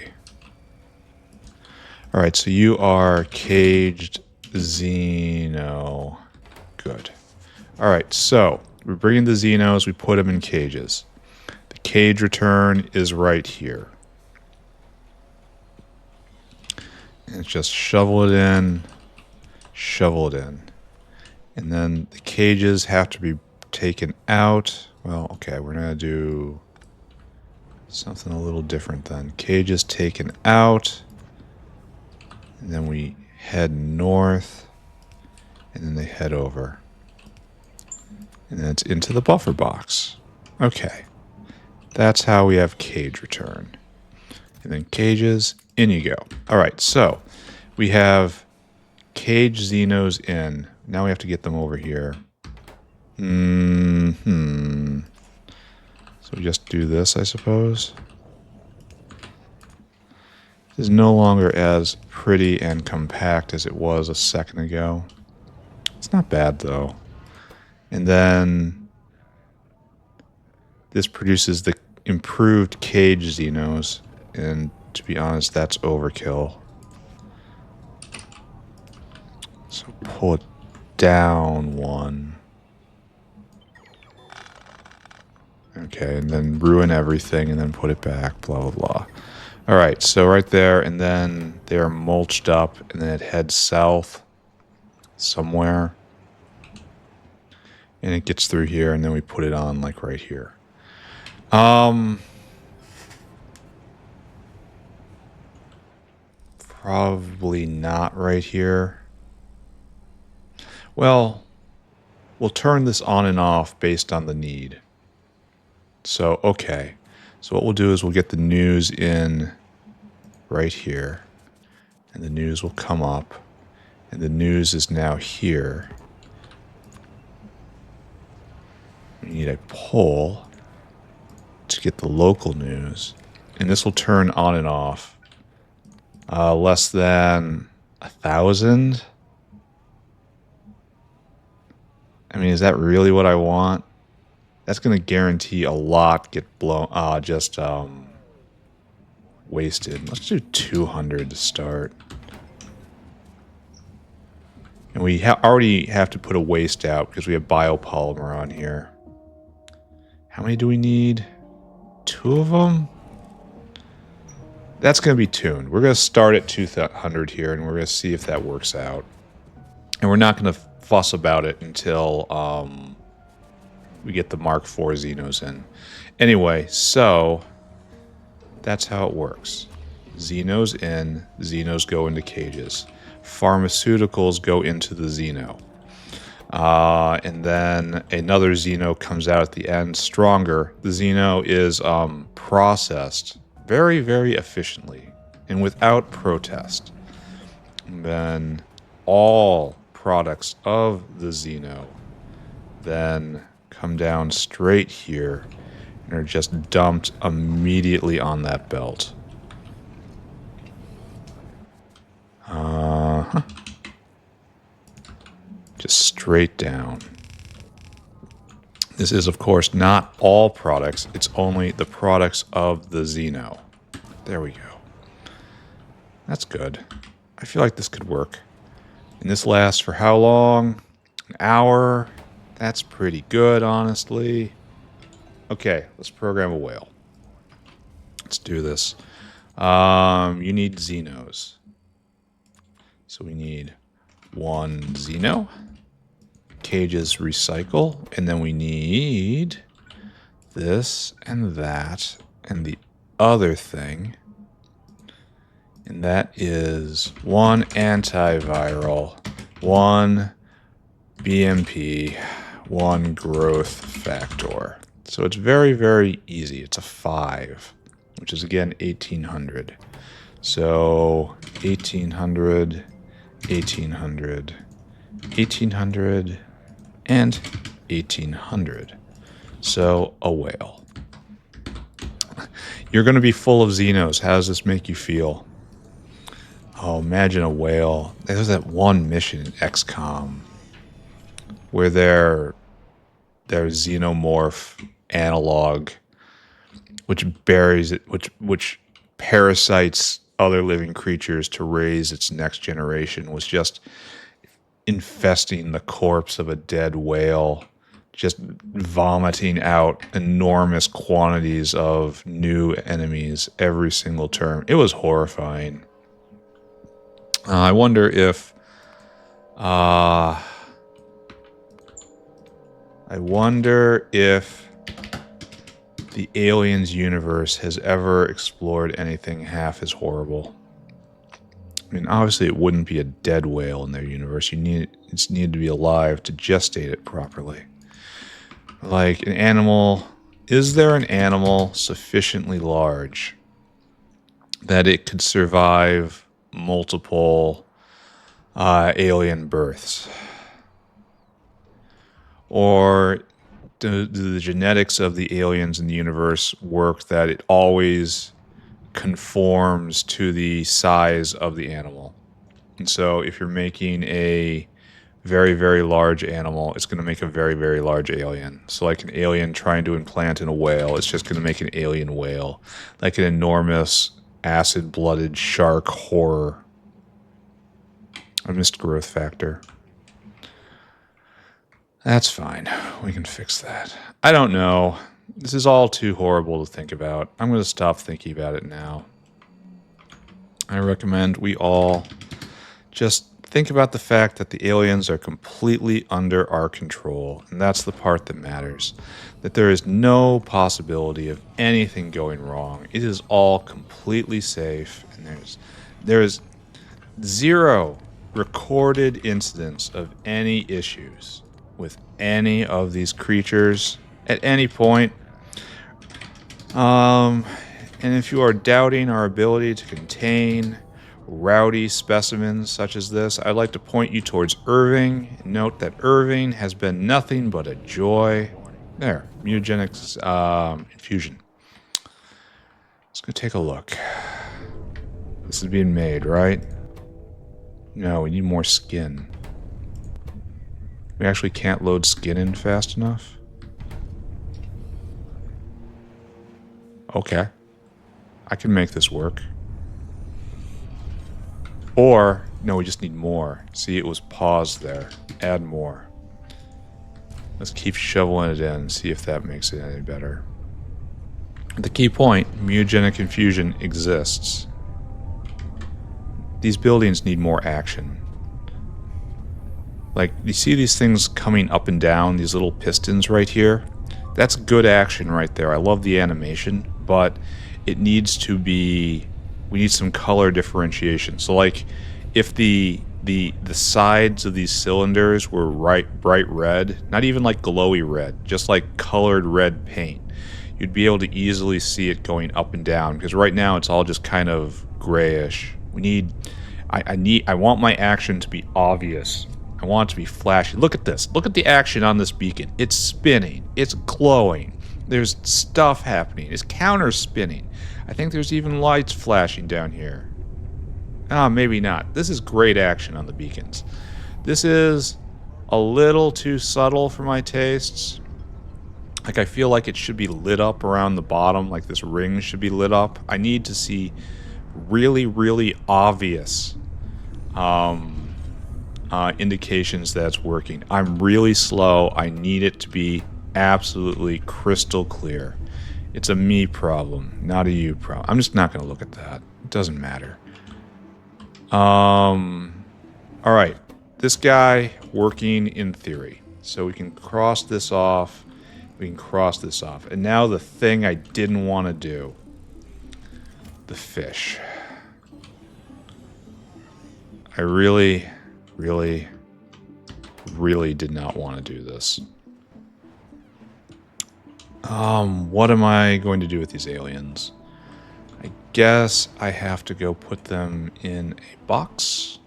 Alright, so you are caged Xeno. Good. Alright, so we're bringing the Xenos, we put them in cages. The cage return is right here. And just shovel it in, shovel it in. And then the cages have to be taken out. Well, okay, we're going to do something a little different then. Cages taken out. And then we head north. And then they head over. And then it's into the buffer box. Okay. That's how we have cage return. And then cages, in you go. Alright, so we have cage Xenos in. Now we have to get them over here. So we just do this, I suppose. This is no longer as pretty and compact as it was a second ago. It's not bad, though. And then this produces the improved cage Xenos. And to be honest, that's overkill. So pull it down one. Okay, and then ruin everything and then put it back, blah, blah, blah. Alright, so right there, and then they're mulched up, and then it heads south somewhere. And it gets through here, and then we put it on, like, right here. Probably not right here. Well, we'll turn this on and off based on the need. So, okay. So what we'll do is we'll get the news in right here. And the news will come up. And the news is now here. We need a poll to get the local news. And this will turn on and off. Less than 1,000? I mean, is that really what I want? That's going to guarantee a lot get blown, wasted. Let's do 200 to start. And we already have to put a waste out because we have biopolymer on here. How many do we need? 2 of them? That's going to be tuned. We're going to start at 200 here, and we're going to see if that works out. And we're not going to fuss about it until we get the Mark IV Xenos in. Anyway, so that's how it works. Xenos in, Xenos go into cages. Pharmaceuticals go into the Xeno. And then another Xeno comes out at the end, stronger. The Xeno is processed very, very efficiently and without protest. And then all products of the Xeno then come down straight here and are just dumped immediately on that belt. Just straight down. This is, of course, not all products. It's only the products of the Xeno. There we go. That's good. I feel like this could work. And this lasts for how long? An hour? That's pretty good, honestly. Okay, let's program a whale. Let's do this. You need Xenos. So we need 1 Xeno. Cages recycle. And then we need this and that and the other thing. And that is 1 antiviral, 1 BMP, 1 growth factor. So it's very, very easy. It's a 5, which is again 1800. So 1800, 1800, 1800, and 1800. So a whale. You're going to be full of Xenos. How does this make you feel? Oh, imagine a whale. There's that one mission in XCOM where their xenomorph analog, which buries it, which parasites other living creatures to raise its next generation, was just infesting the corpse of a dead whale, just vomiting out enormous quantities of new enemies every single turn. It was horrifying. I wonder if I wonder if the Aliens universe has ever explored anything half as horrible. I mean, obviously it wouldn't be a dead whale in their universe. It's needed to be alive to gestate it properly. Like an animal, is there an animal sufficiently large that it could survive multiple alien births? Or do the genetics of the aliens in the universe work that it always conforms to the size of the animal? And so if you're making a very, very large animal, it's going to make a very, very large alien. So like an alien trying to implant in a whale, it's just going to make an alien whale. Like an enormous acid-blooded shark horror. I missed growth factor. That's fine. We can fix that. I don't know. This is all too horrible to think about. I'm going to stop thinking about it now. I recommend we all just think about the fact that the aliens are completely under our control, and that's the part that matters. That there is no possibility of anything going wrong. It is all completely safe, and there's zero recorded incidents of any issues with any of these creatures at any point. And if you are doubting our ability to contain rowdy specimens such as this, I'd like to point you towards Irving. Note that Irving has been nothing but a joy. There, Mutagentic Infusion. Let's go take a look. This is being made, right? No, we need more skin. We actually can't load skin in fast enough. Okay. I can make this work. Or, no, we just need more. See, it was paused there. Add more. Let's keep shoveling it in, see if that makes it any better. The key point, Mutagentic Infusion exists. These buildings need more action. Like, you see these things coming up and down, these little pistons right here? That's good action right there. I love the animation, but it needs to be... We need some color differentiation. So, like, if the sides of these cylinders were bright red, not even like glowy red, just like colored red paint, you'd be able to easily see it going up and down. Because right now it's all just kind of grayish. I want my action to be obvious. I want it to be flashy. Look at this. Look at the action on this beacon. It's spinning. It's glowing. There's stuff happening. It's counter spinning. I think there's even lights flashing down here. Ah, maybe not. This is great action on the beacons. This is a little too subtle for my tastes. Like, I feel like it should be lit up around the bottom, like this ring should be lit up. I need to see really, really obvious indications that it's working. I'm really slow. I need it to be absolutely crystal clear. It's a me problem, not a you problem. I'm just not going to look at that. It doesn't matter. All right. This guy working in theory. So we can cross this off. We can cross this off. And now the thing I didn't want to do. The fish. I really, really, really did not want to do this. What am I going to do with these aliens? I guess I have to go put them in a box.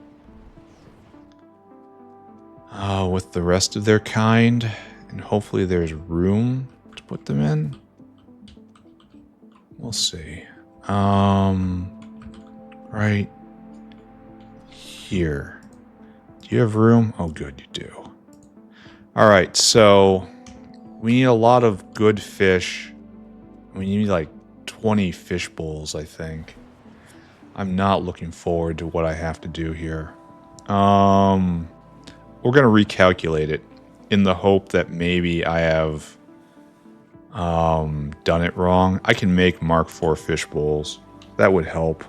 With the rest of their kind. And hopefully there's room to put them in. We'll see. Right here. Do you have room? Oh, good, you do. Alright, so... we need a lot of good fish. We need like 20 fish bowls, I think. I'm not looking forward to what I have to do here. We're going to recalculate it in the hope that maybe I have done it wrong. I can make Mark IV fish bowls. That would help.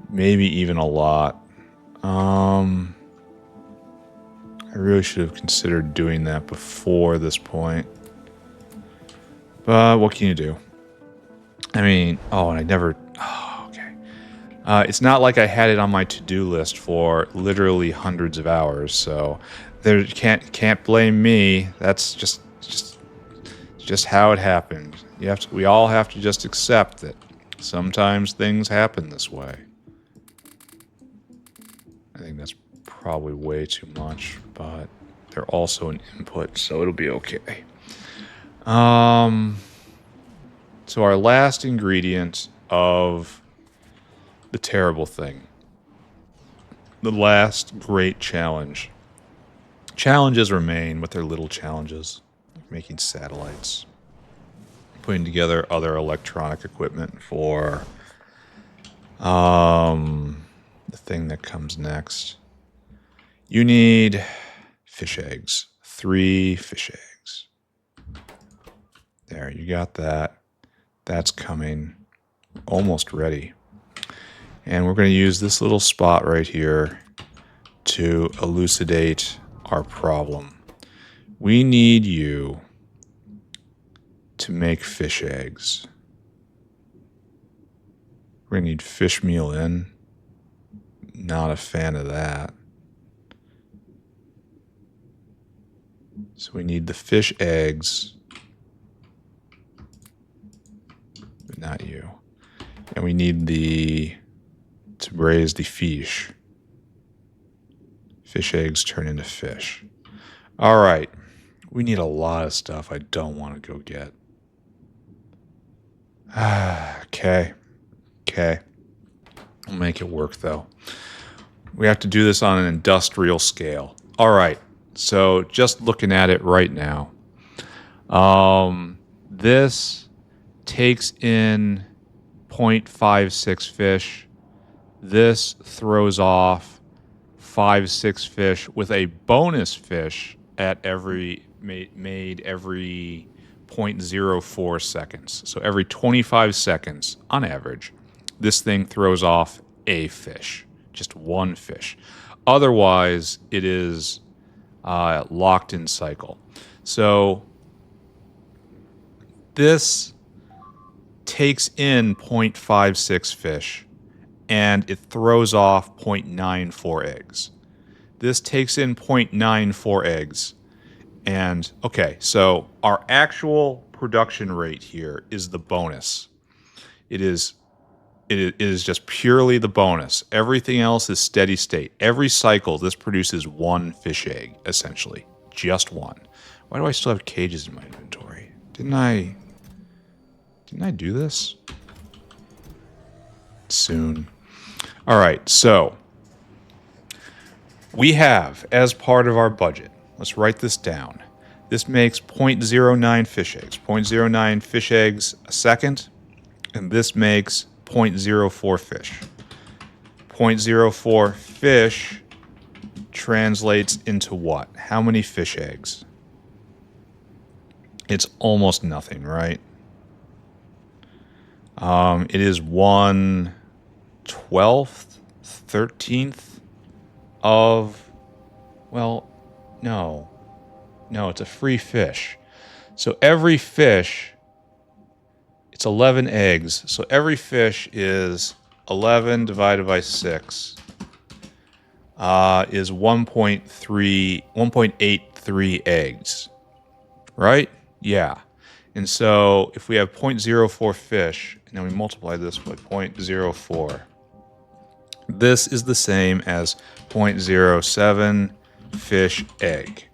Maybe even a lot. I really should have considered doing that before this point. But what can you do? I mean, oh, and I never... Oh, okay. It's not like I had it on my to-do list for literally hundreds of hours, so there can't blame me. That's just how it happened. We all have to just accept that sometimes things happen this way. I think that's probably way too much, but they're also an input, so it'll be okay. So our last ingredient of the terrible thing. The last great challenge. Challenges remain, but they're little challenges. Like making satellites. Putting together other electronic equipment for the thing that comes next. You need fish eggs. 3 fish eggs. There, you got that. That's coming. Almost ready. And we're going to use this little spot right here to elucidate our problem. We need you to make fish eggs. We're going to need fish meal in. Not a fan of that. So we need the fish eggs. But not you. And we need to raise the fish. Fish eggs turn into fish. All right. We need a lot of stuff I don't want to go get. Okay. We'll make it work, though. We have to do this on an industrial scale. All right. So just looking at it right now. This takes in 0.56 fish. This throws off 5-6 fish with a bonus fish at every made every 0.04 seconds. So every 25 seconds on average, this thing throws off a fish, just one fish. Otherwise, it is locked in cycle. So this takes in 0.56 fish and it throws off 0.94 eggs. This takes in 0.94 eggs. And okay, so our actual production rate here is the bonus. It is just purely the bonus. Everything else is steady state. Every cycle, this produces 1 fish egg, essentially. Just 1. Why do I still have cages in my inventory? Didn't I do this? Soon. All right, so we have, as part of our budget, let's write this down. This makes 0.09 fish eggs. 0.09 fish eggs a second, and this makes 0.04 fish. 0.04 fish translates into what? How many fish eggs? It's almost nothing, right? It is 1/12th, 13th of, well, no, it's a free fish. So every fish, it's 11 eggs. So every fish is 11 divided by 6 is 1.83 eggs, right? Yeah. And so if we have 0.04 fish, and then we multiply this by 0.04, this is the same as 0.07 fish egg.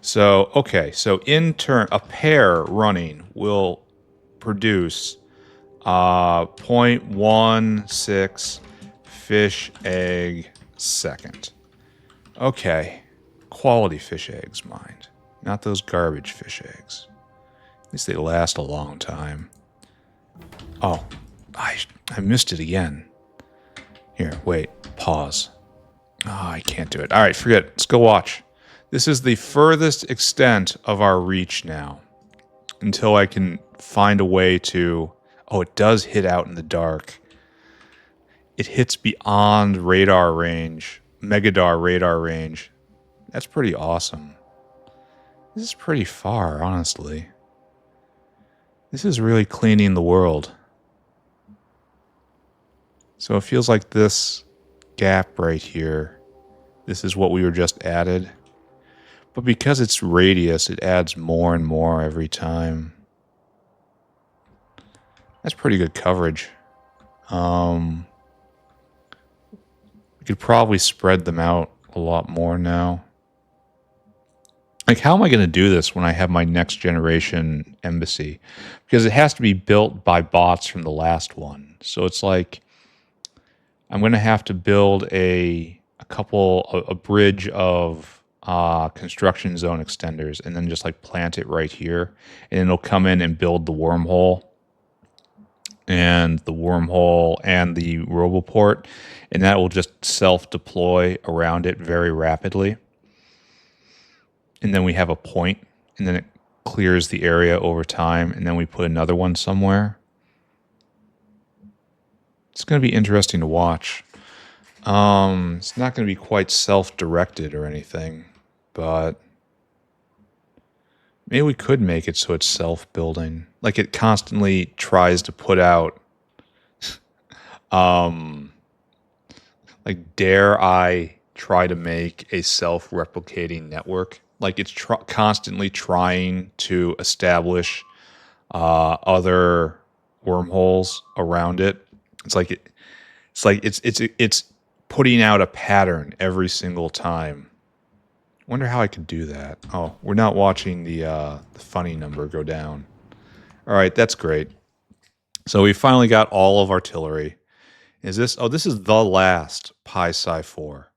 So, okay, so in turn, a pair running will produce 0.16 fish egg second. Okay, quality fish eggs, mind. Not those garbage fish eggs. At least they last a long time. Oh, I missed it again. Here, wait, pause. Oh, I can't do it. All right, forget it. Let's go watch. This is the furthest extent of our reach now. Until I can find a way to... Oh, it does hit out in the dark. It hits beyond radar range, Megadar radar range. That's pretty awesome. This is pretty far, honestly. This is really cleaning the world. So it feels like this gap right here, this is what we were just added. But because it's radius, it adds more and more every time. That's pretty good coverage. We could probably spread them out a lot more now. Like, how am I going to do this when I have my next generation embassy? Because it has to be built by bots from the last one. So it's like, I'm going to have to build a bridge of construction zone extenders and then just like plant it right here. And then it'll come in and build the wormhole and the roboport. And that will just self-deploy around it very rapidly. And then we have a point, and then it clears the area over time, and then we put another one somewhere. It's going to be interesting to watch. It's not going to be quite self-directed or anything, but maybe we could make it so it's self-building. Like it constantly tries to put out, like, dare I try to make a self-replicating network? Like it's constantly trying to establish other wormholes around it. It's putting out a pattern every single time. Wonder how I could do that. Oh, we're not watching the funny number go down. All right, that's great. So we finally got all of artillery. Is this? Oh, this is the last Pi Psi 4.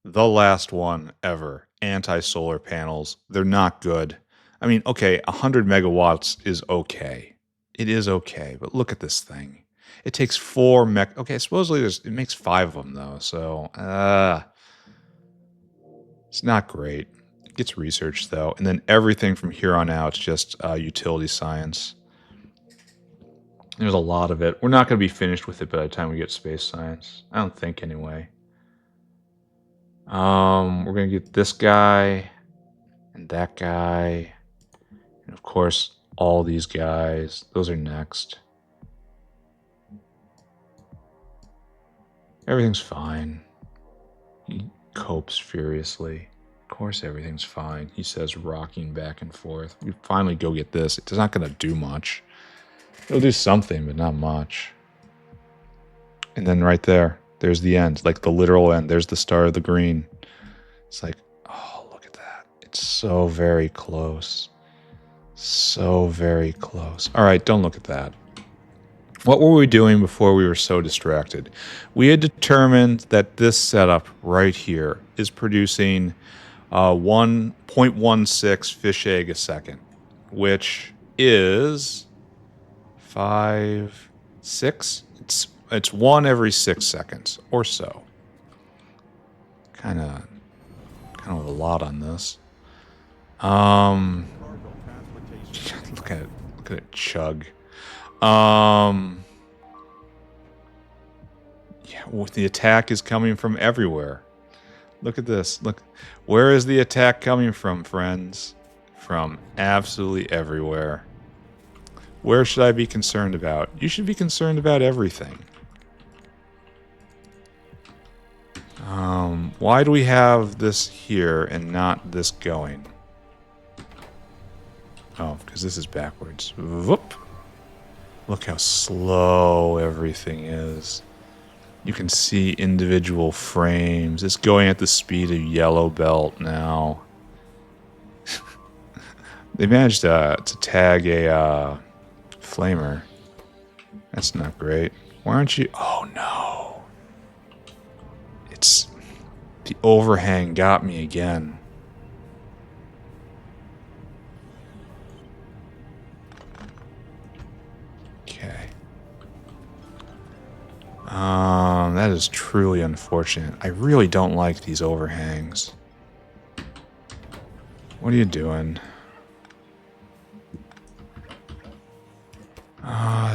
The last one ever. Anti-solar panels. They're not good. I mean, okay, 100 megawatts is okay. It is okay, but look at this thing. It takes 4 mech. Okay, supposedly it makes 5 of them though, so it's not great. It gets researched though, and then everything from here on out is just utility science. There's a lot of it. We're not going to be finished with it by the time we get space science. I don't think anyway. We're going to get this guy and that guy. And of course, all these guys. Those are next. Everything's fine. He copes furiously. Of course everything's fine. He says, rocking back and forth. We finally go get this. It's not going to do much. It'll do something, but not much. And then right there, there's the end. Like the literal end. There's the star of the green. It's like, oh, look at that. It's so very close. So very close. All right, don't look at that. What were we doing before we were so distracted? We had determined that this setup right here is producing 1.16 fish egg a second, which is 5, 6. It's 1 every 6 seconds or so. Kind of a lot on this. Look at it chug. Yeah, the attack is coming from everywhere. Look at this. Look, where is the attack coming from, friends? From absolutely everywhere. Where should I be concerned about? You should be concerned about everything. Why do we have this here and not this going? Oh, because this is backwards. Whoop. Look how slow everything is. You can see individual frames. It's going at the speed of yellow belt now. They managed to tag a flamer. That's not great. Why aren't you... Oh, no. It's... The overhang got me again. Okay. That is truly unfortunate. I really don't like these overhangs. What are you doing?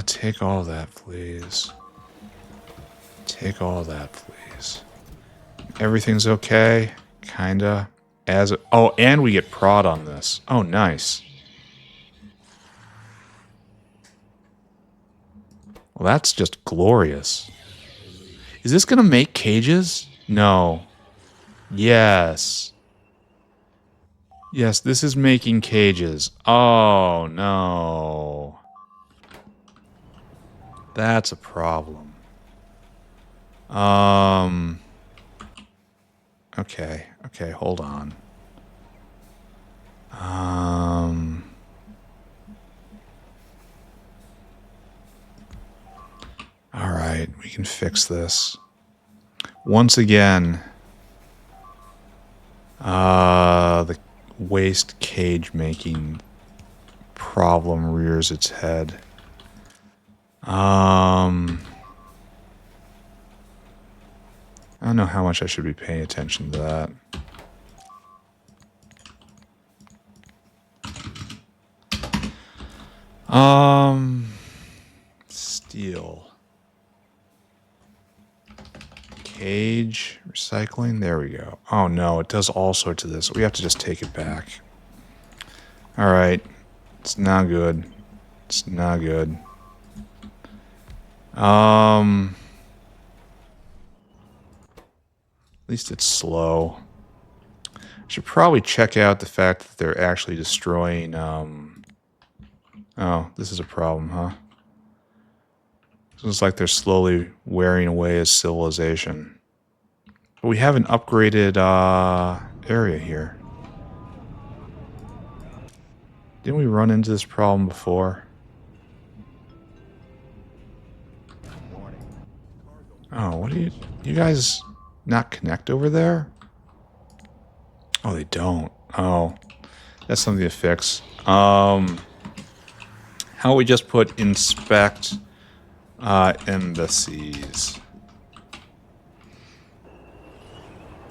Take all that, please. Take all that, please. Everything's okay? Kinda. Oh, and we get prod on this. Oh, nice. Well, that's just glorious. Is this going to make cages? No. Yes. Yes, this is making cages. Oh, no. That's a problem. Okay. Okay, hold on. All right, we can fix this. Once again, the waste cage making problem rears its head. I don't know how much I should be paying attention to that. Steel. Cage. Recycling. There we go. Oh no, it does all sorts of this. We have to just take it back. Alright. It's not good. It's not good. At least it's slow. I should probably check out the fact that they're actually destroying, Oh, this is a problem, huh? It looks like they're slowly wearing away as civilization. But we have an upgraded, area here. Didn't we run into this problem before? Oh, what do you guys not connect over there? Oh, they don't. Oh, that's something to fix. How about we just put inspect embassies?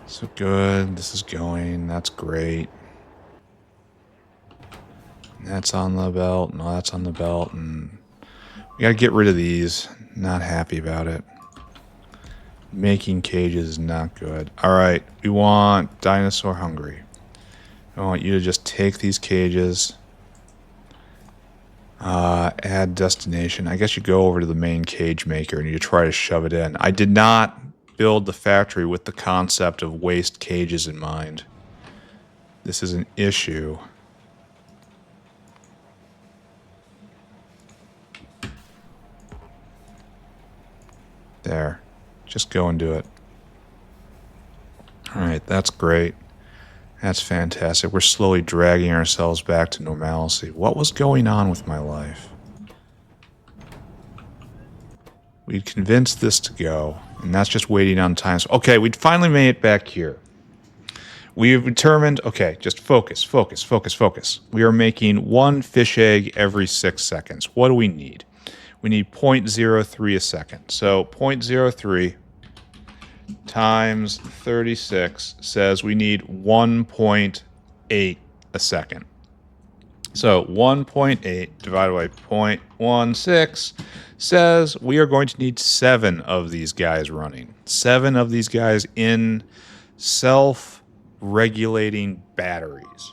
So good. This is going. That's great. That's on the belt. No, that's on the belt. And we gotta get rid of these. Not happy about it. Making cages is not good. Alright, we want dinosaur hungry. I want you to just take these cages. Add destination. I guess you go over to the main cage maker and you try to shove it in. I did not build the factory with the concept of waste cages in mind. This is an issue. There. Just go and do it. Alright, that's great. That's fantastic. We're slowly dragging ourselves back to normalcy. What was going on with my life? We'd convinced this to go, and that's just waiting on time. So, okay, we'd finally made it back here. We've determined, okay, just focus, focus, focus, focus. We are making one fish egg every 6 seconds. What do we need? We need 0.03 a second. So 0.03 times 36 says we need 1.8 a second. So 1.8 divided by 0.16 says we are going to need 7 of these guys running. 7 of these guys in self-regulating batteries.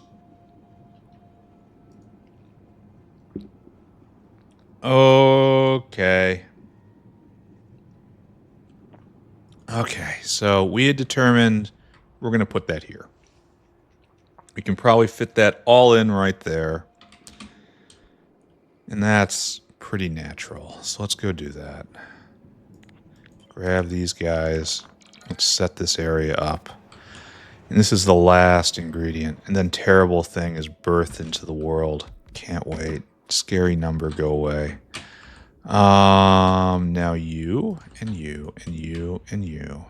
Okay. Okay, so we had determined we're going to put that here. We can probably fit that all in right there. And that's pretty natural. So let's go do that. Grab these guys. Let's set this area up. And this is the last ingredient. And then terrible thing is birthed into the world. Can't wait. Scary number, go away. Now you, and you, and you, and you.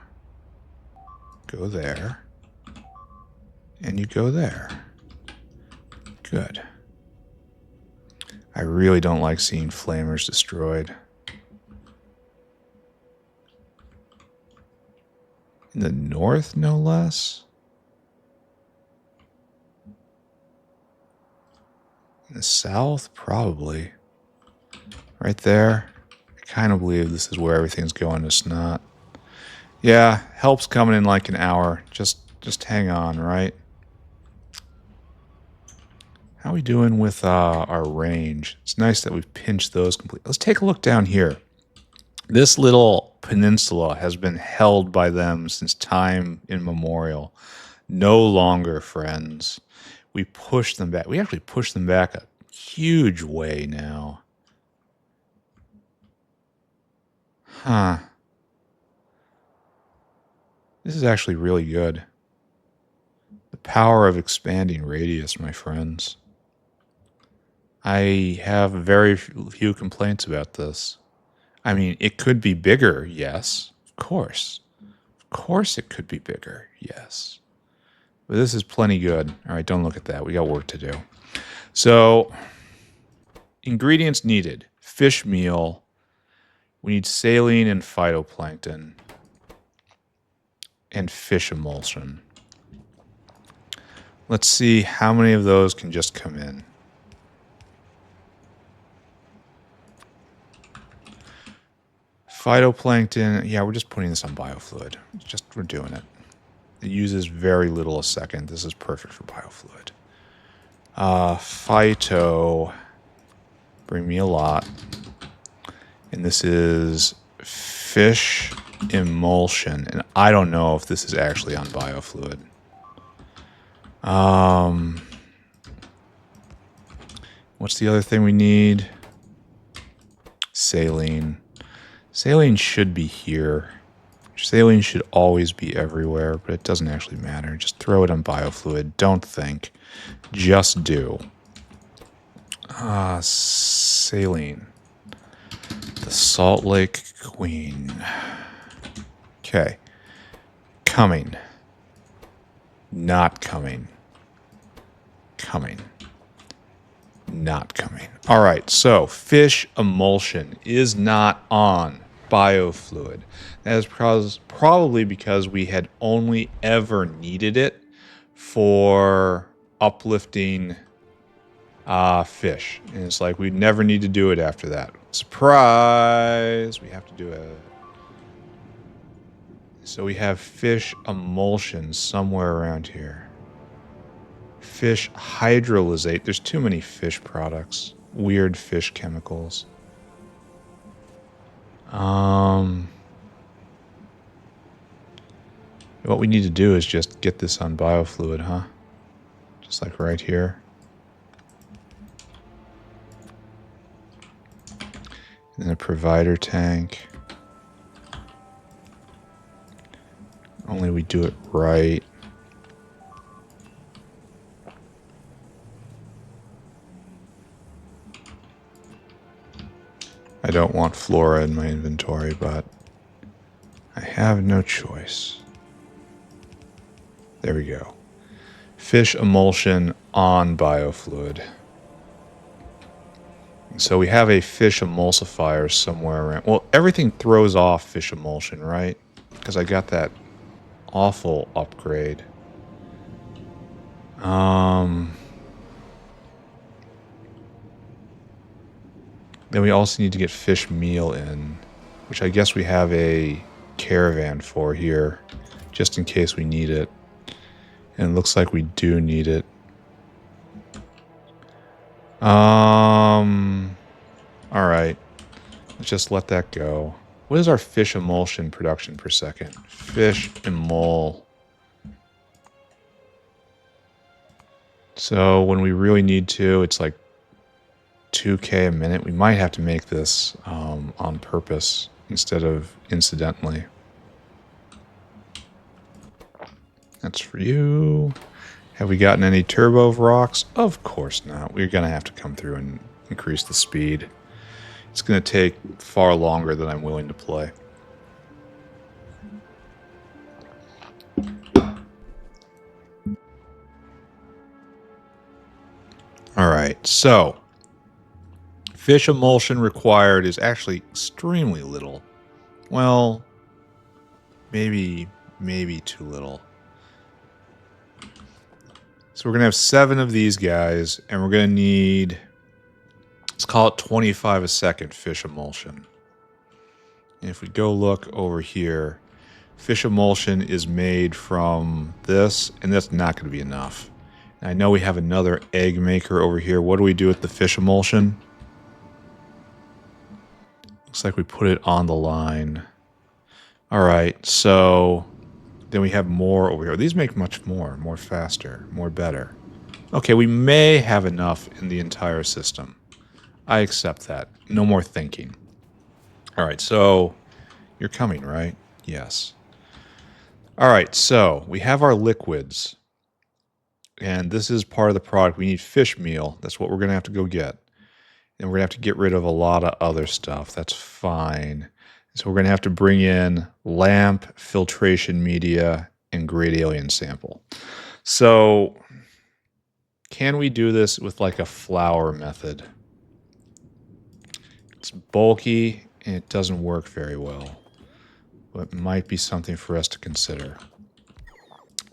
Go there. And you go there. Good. I really don't like seeing flamers destroyed. In the north, no less? In the south, probably. Right there. I kind of believe this is where everything's going to snot. Yeah, help's coming in like an hour. Just hang on, right? How are we doing with our range? It's nice that we've pinched those completely. Let's take a look down here. This little peninsula has been held by them since time immemorial. No longer, friends. We push them back. We actually push them back a huge way now. Huh. This is actually really good. The power of expanding radius, my friends. I have very few complaints about this. I mean, it could be bigger, yes, of course. Of course it could be bigger, yes. But this is plenty good. All right, don't look at that. We got work to do. So, ingredients needed. Fish meal. We need saline and phytoplankton. And fish emulsion. Let's see how many of those can just come in. Phytoplankton, yeah, we're just putting this on biofluid. We're doing it. It uses very little a second. This is perfect for biofluid. Phyto, bring me a lot. And this is fish emulsion. And I don't know if this is actually on biofluid. What's the other thing we need? Saline. Saline should be here. Saline should always be everywhere, but it doesn't actually matter. Just throw it on biofluid. Don't think. Just do. Saline. The Salt Lake Queen. Okay. Coming. Not coming. Coming. Not coming. All right, so fish emulsion is not on biofluid. That is probably because we had only ever needed it for uplifting fish. And it's like we never need to do it after that. Surprise! We have to do it. So we have fish emulsion somewhere around here. Fish hydrolysate. There's too many fish products. Weird fish chemicals. What we need to do is just get this on biofluid, huh? Just like right here. And then a provider tank. Only we do it right. I don't want flora in my inventory, but I have no choice. There we go. Fish emulsion on biofluid. So we have a fish emulsifier somewhere around. Well, everything throws off fish emulsion, right? Because I got that awful upgrade. Then we also need to get fish meal in, which I guess we have a caravan for here, just in case we need it. And it looks like we do need it. Alright. Let's just let that go. What is our fish emulsion production per second? Fish emul. So when we really need to, it's like 2K a minute. We might have to make this on purpose instead of incidentally. That's for you. Have we gotten any turbo rocks? Of course not. We're going to have to come through and increase the speed. It's going to take far longer than I'm willing to play. All right, so fish emulsion required is actually extremely little. Well, maybe too little. So we're going to have 7 of these guys, and we're going to need, let's call it 25 a second fish emulsion. And if we go look over here, fish emulsion is made from this, and that's not going to be enough. I know we have another egg maker over here. What do we do with the fish emulsion? Looks like we put it on the line. Alright, so then we have more over here. These make much more faster, more better. Okay, we may have enough in the entire system. I accept that. No more thinking. Alright, so you're coming, right? Yes. Alright, so we have our liquids. And this is part of the product. We need fish meal. That's what we're going to have to go get. And we're going to have to get rid of a lot of other stuff. That's fine. So we're going to have to bring in lamp, filtration media, and great alien sample. So can we do this with like a flour method? It's bulky and it doesn't work very well. But it might be something for us to consider.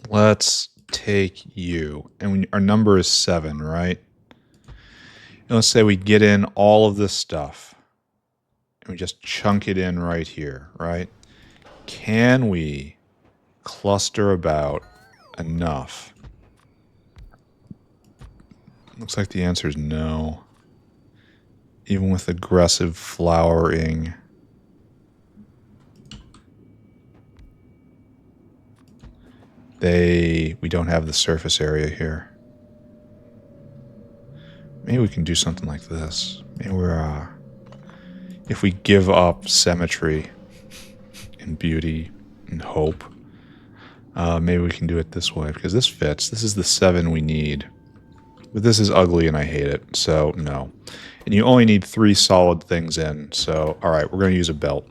Let's take you. And our number is 7, right? And let's say we get in all of this stuff. And we just chunk it in right here, right? Can we cluster about enough? Looks like the answer is no. Even with aggressive flowering. We don't have the surface area here. Maybe we can do something like this. Maybe if we give up symmetry and beauty and hope, maybe we can do it this way, because this fits. This is the 7 we need. But this is ugly and I hate it, so no. And you only need 3 solid things in, so alright, we're going to use a belt.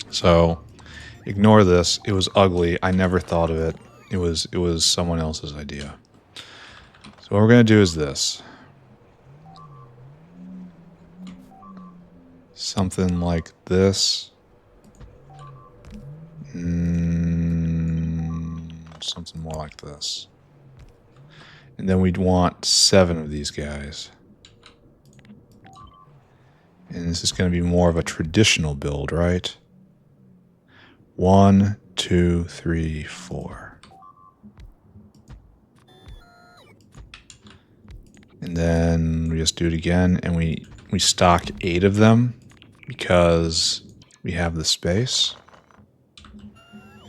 So ignore this. It was ugly. I never thought of it. It was someone else's idea. So what we're going to do is this. Something like this. Something more like this. And then we'd want 7 of these guys. And this is going to be more of a traditional build, right? 1, 2, 3, 4. And then we just do it again, and we stock 8 of them because we have the space.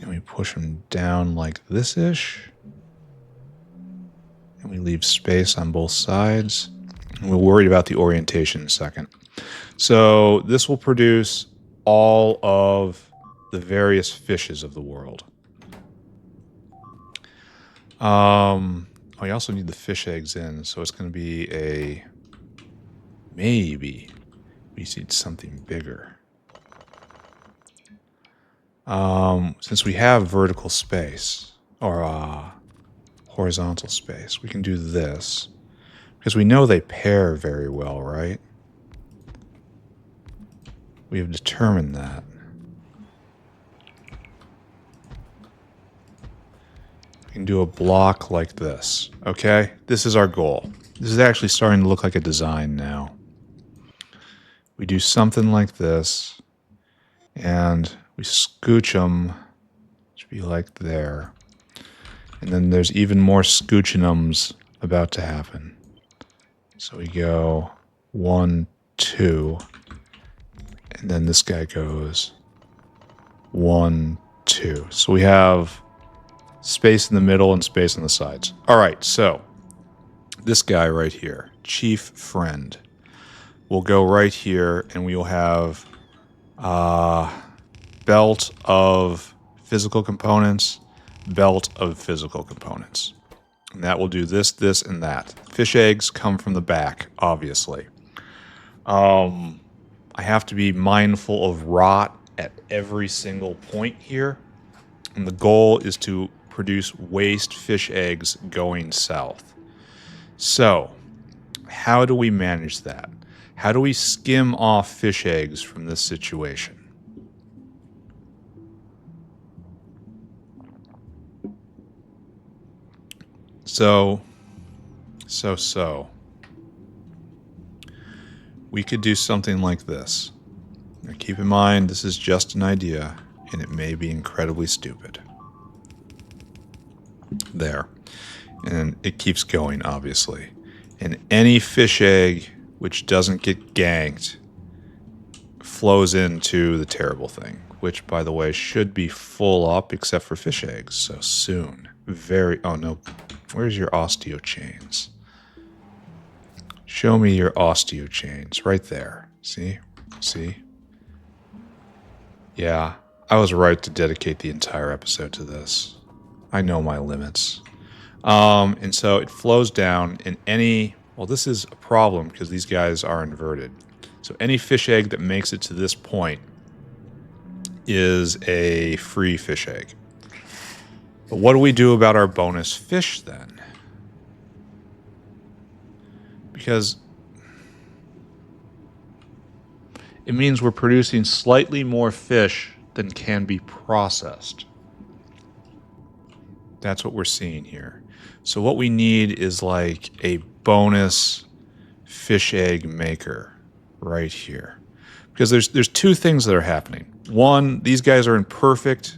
And we push them down like this-ish. And we leave space on both sides. And we'll worry about the orientation in a second. So this will produce all of the various fishes of the world. We also need the fish eggs in, so it's going to be maybe we need something bigger. Since we have vertical space, or horizontal space, we can do this. Because we know they pair very well, right? We have determined that. We can do a block like this, okay? This is our goal. This is actually starting to look like a design now. We do something like this, and we scooch them to be like there. And then there's even more scooching-ums about to happen. So we go 1, 2, and then this guy goes 1, 2. So we have space in the middle and space on the sides. All right, so this guy right here, Chief Friend, will go right here, and we will have belt of physical components, belt of physical components. And that will do this, this, and that. Fish eggs come from the back, obviously. I have to be mindful of rot at every single point here. And the goal is to produce waste fish eggs going south. So, how do we manage that? How do we skim off fish eggs from this situation? So. We could do something like this. Now keep in mind, this is just an idea, and it may be incredibly stupid. There. And it keeps going, obviously. And any fish egg which doesn't get ganked flows into the terrible thing, which, by the way, should be full up except for fish eggs. So soon. Oh no, where's your osteochains? Show me your osteochains. Right there. See? See? Yeah, I was right to dedicate the entire episode to this. I know my limits. And so it flows down in any... Well, this is a problem because these guys are inverted. So any fish egg that makes it to this point is a free fish egg. But what do we do about our bonus fish then? Because it means we're producing slightly more fish than can be processed. That's what we're seeing here. So what we need is like a bonus fish egg maker right here. Because there's two things that are happening. One, these guys are in perfect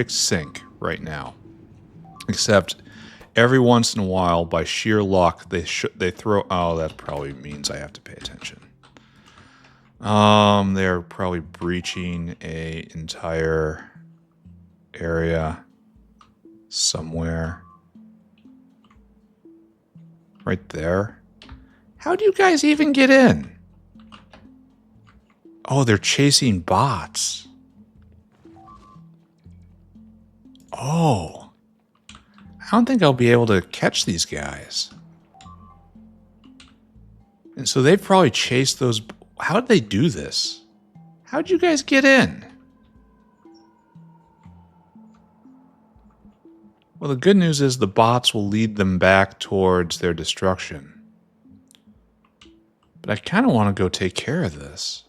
sync right now. Except every once in a while, by sheer luck, they throw... Oh, that probably means I have to pay attention. They're probably breaching a entire area somewhere. Right there. How do you guys even get in? Oh, they're chasing bots. Oh. I don't think I'll be able to catch these guys. And so they've probably chased those... How did they do this? How'd you guys get in? Well, the good news is the bots will lead them back towards their destruction. But I kind of want to go take care of this.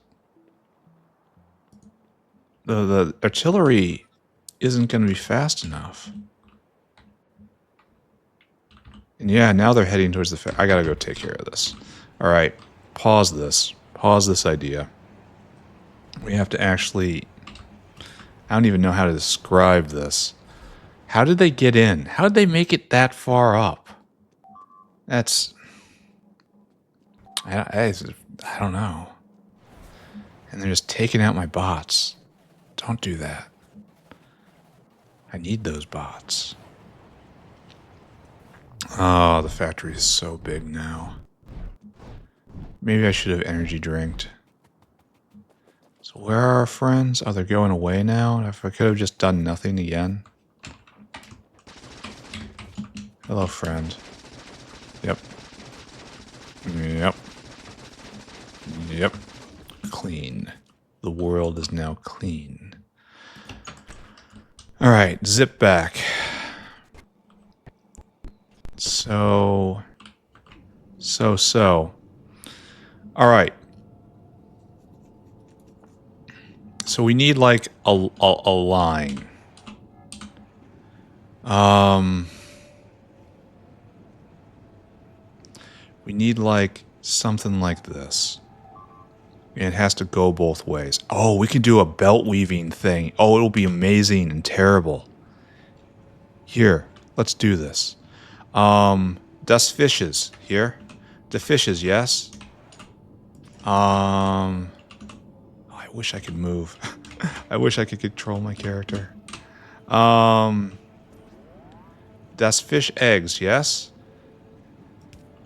The artillery isn't going to be fast enough. And yeah, now they're heading towards the... I gotta go take care of this. Alright, pause this. Pause this idea. We have to actually... I don't even know how to describe this. How did they get in? How did they make it that far up? That's... I don't know. And they're just taking out my bots. Don't do that. I need those bots. Oh, the factory is so big now. Maybe I should have energy drinked. So where are our friends? Oh, they're going away now? If I could have just done nothing again. Hello, friend. Yep. Yep. Yep. Clean. The world is now clean. Alright, zip back. So. Alright. So we need like a line. We need like something like this. And it has to go both ways. Oh, we can do a belt weaving thing. Oh, it'll be amazing and terrible. Here, let's do this. Das fishes here. The fishes, yes. I wish I could move. I wish I could control my character. Das fish eggs, yes.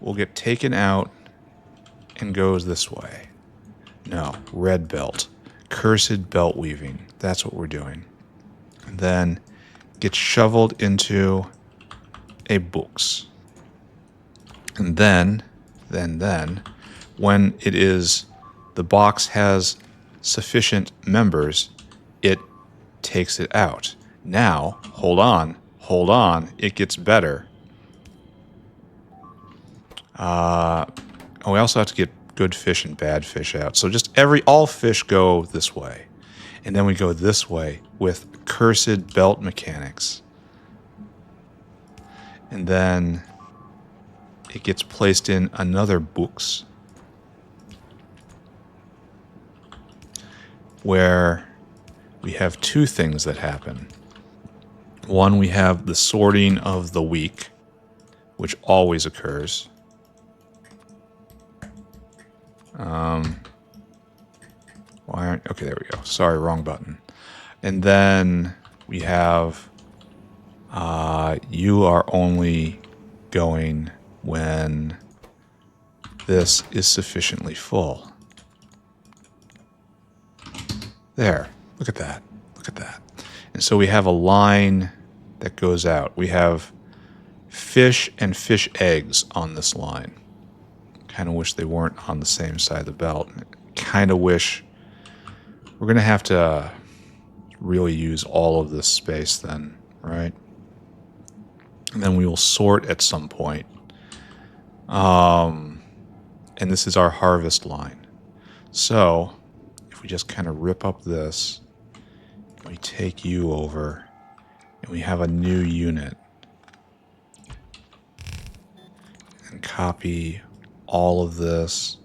Will get taken out and goes this way. No, red belt. Cursed belt weaving. That's what we're doing. And then gets shoveled into a box. And then, when it is, the box has sufficient members, it takes it out. Now, hold on, it gets better. We also have to get good fish and bad fish out. So just all fish go this way. And then we go this way with cursed belt mechanics. And then it gets placed in another box where we have two things that happen. One, we have the sorting of the weak, which always occurs. Why aren't... Okay, there we go. Sorry, wrong button. And then we have you are only going when this is sufficiently full. There. Look at that. Look at that. And so we have a line that goes out. We have fish and fish eggs on this line. Kind of wish they weren't on the same side of the belt. Kind of wish... We're going to have to really use all of this space then, right? And then we will sort at some point. And this is our harvest line. So, if we just kind of rip up this, we take you over, and we have a new unit. And copy all of this,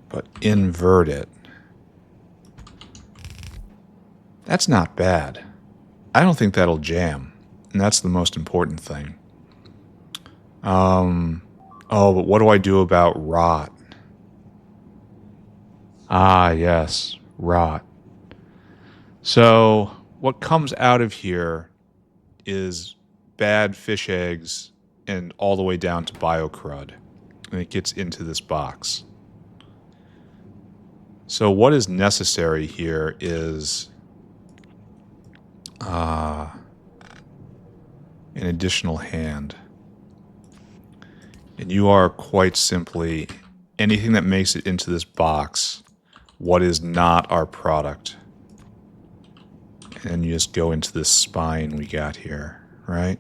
but invert it. That's not bad. I don't think that'll jam. And that's the most important thing. Oh, but what do I do about rot? Ah, yes, rot. So, what comes out of here is bad fish eggs and all the way down to biocrud. And it gets into this box. So what is necessary here is an additional hand. And you are quite simply anything that makes it into this box, what is not our product. And you just go into this spine we got here, right?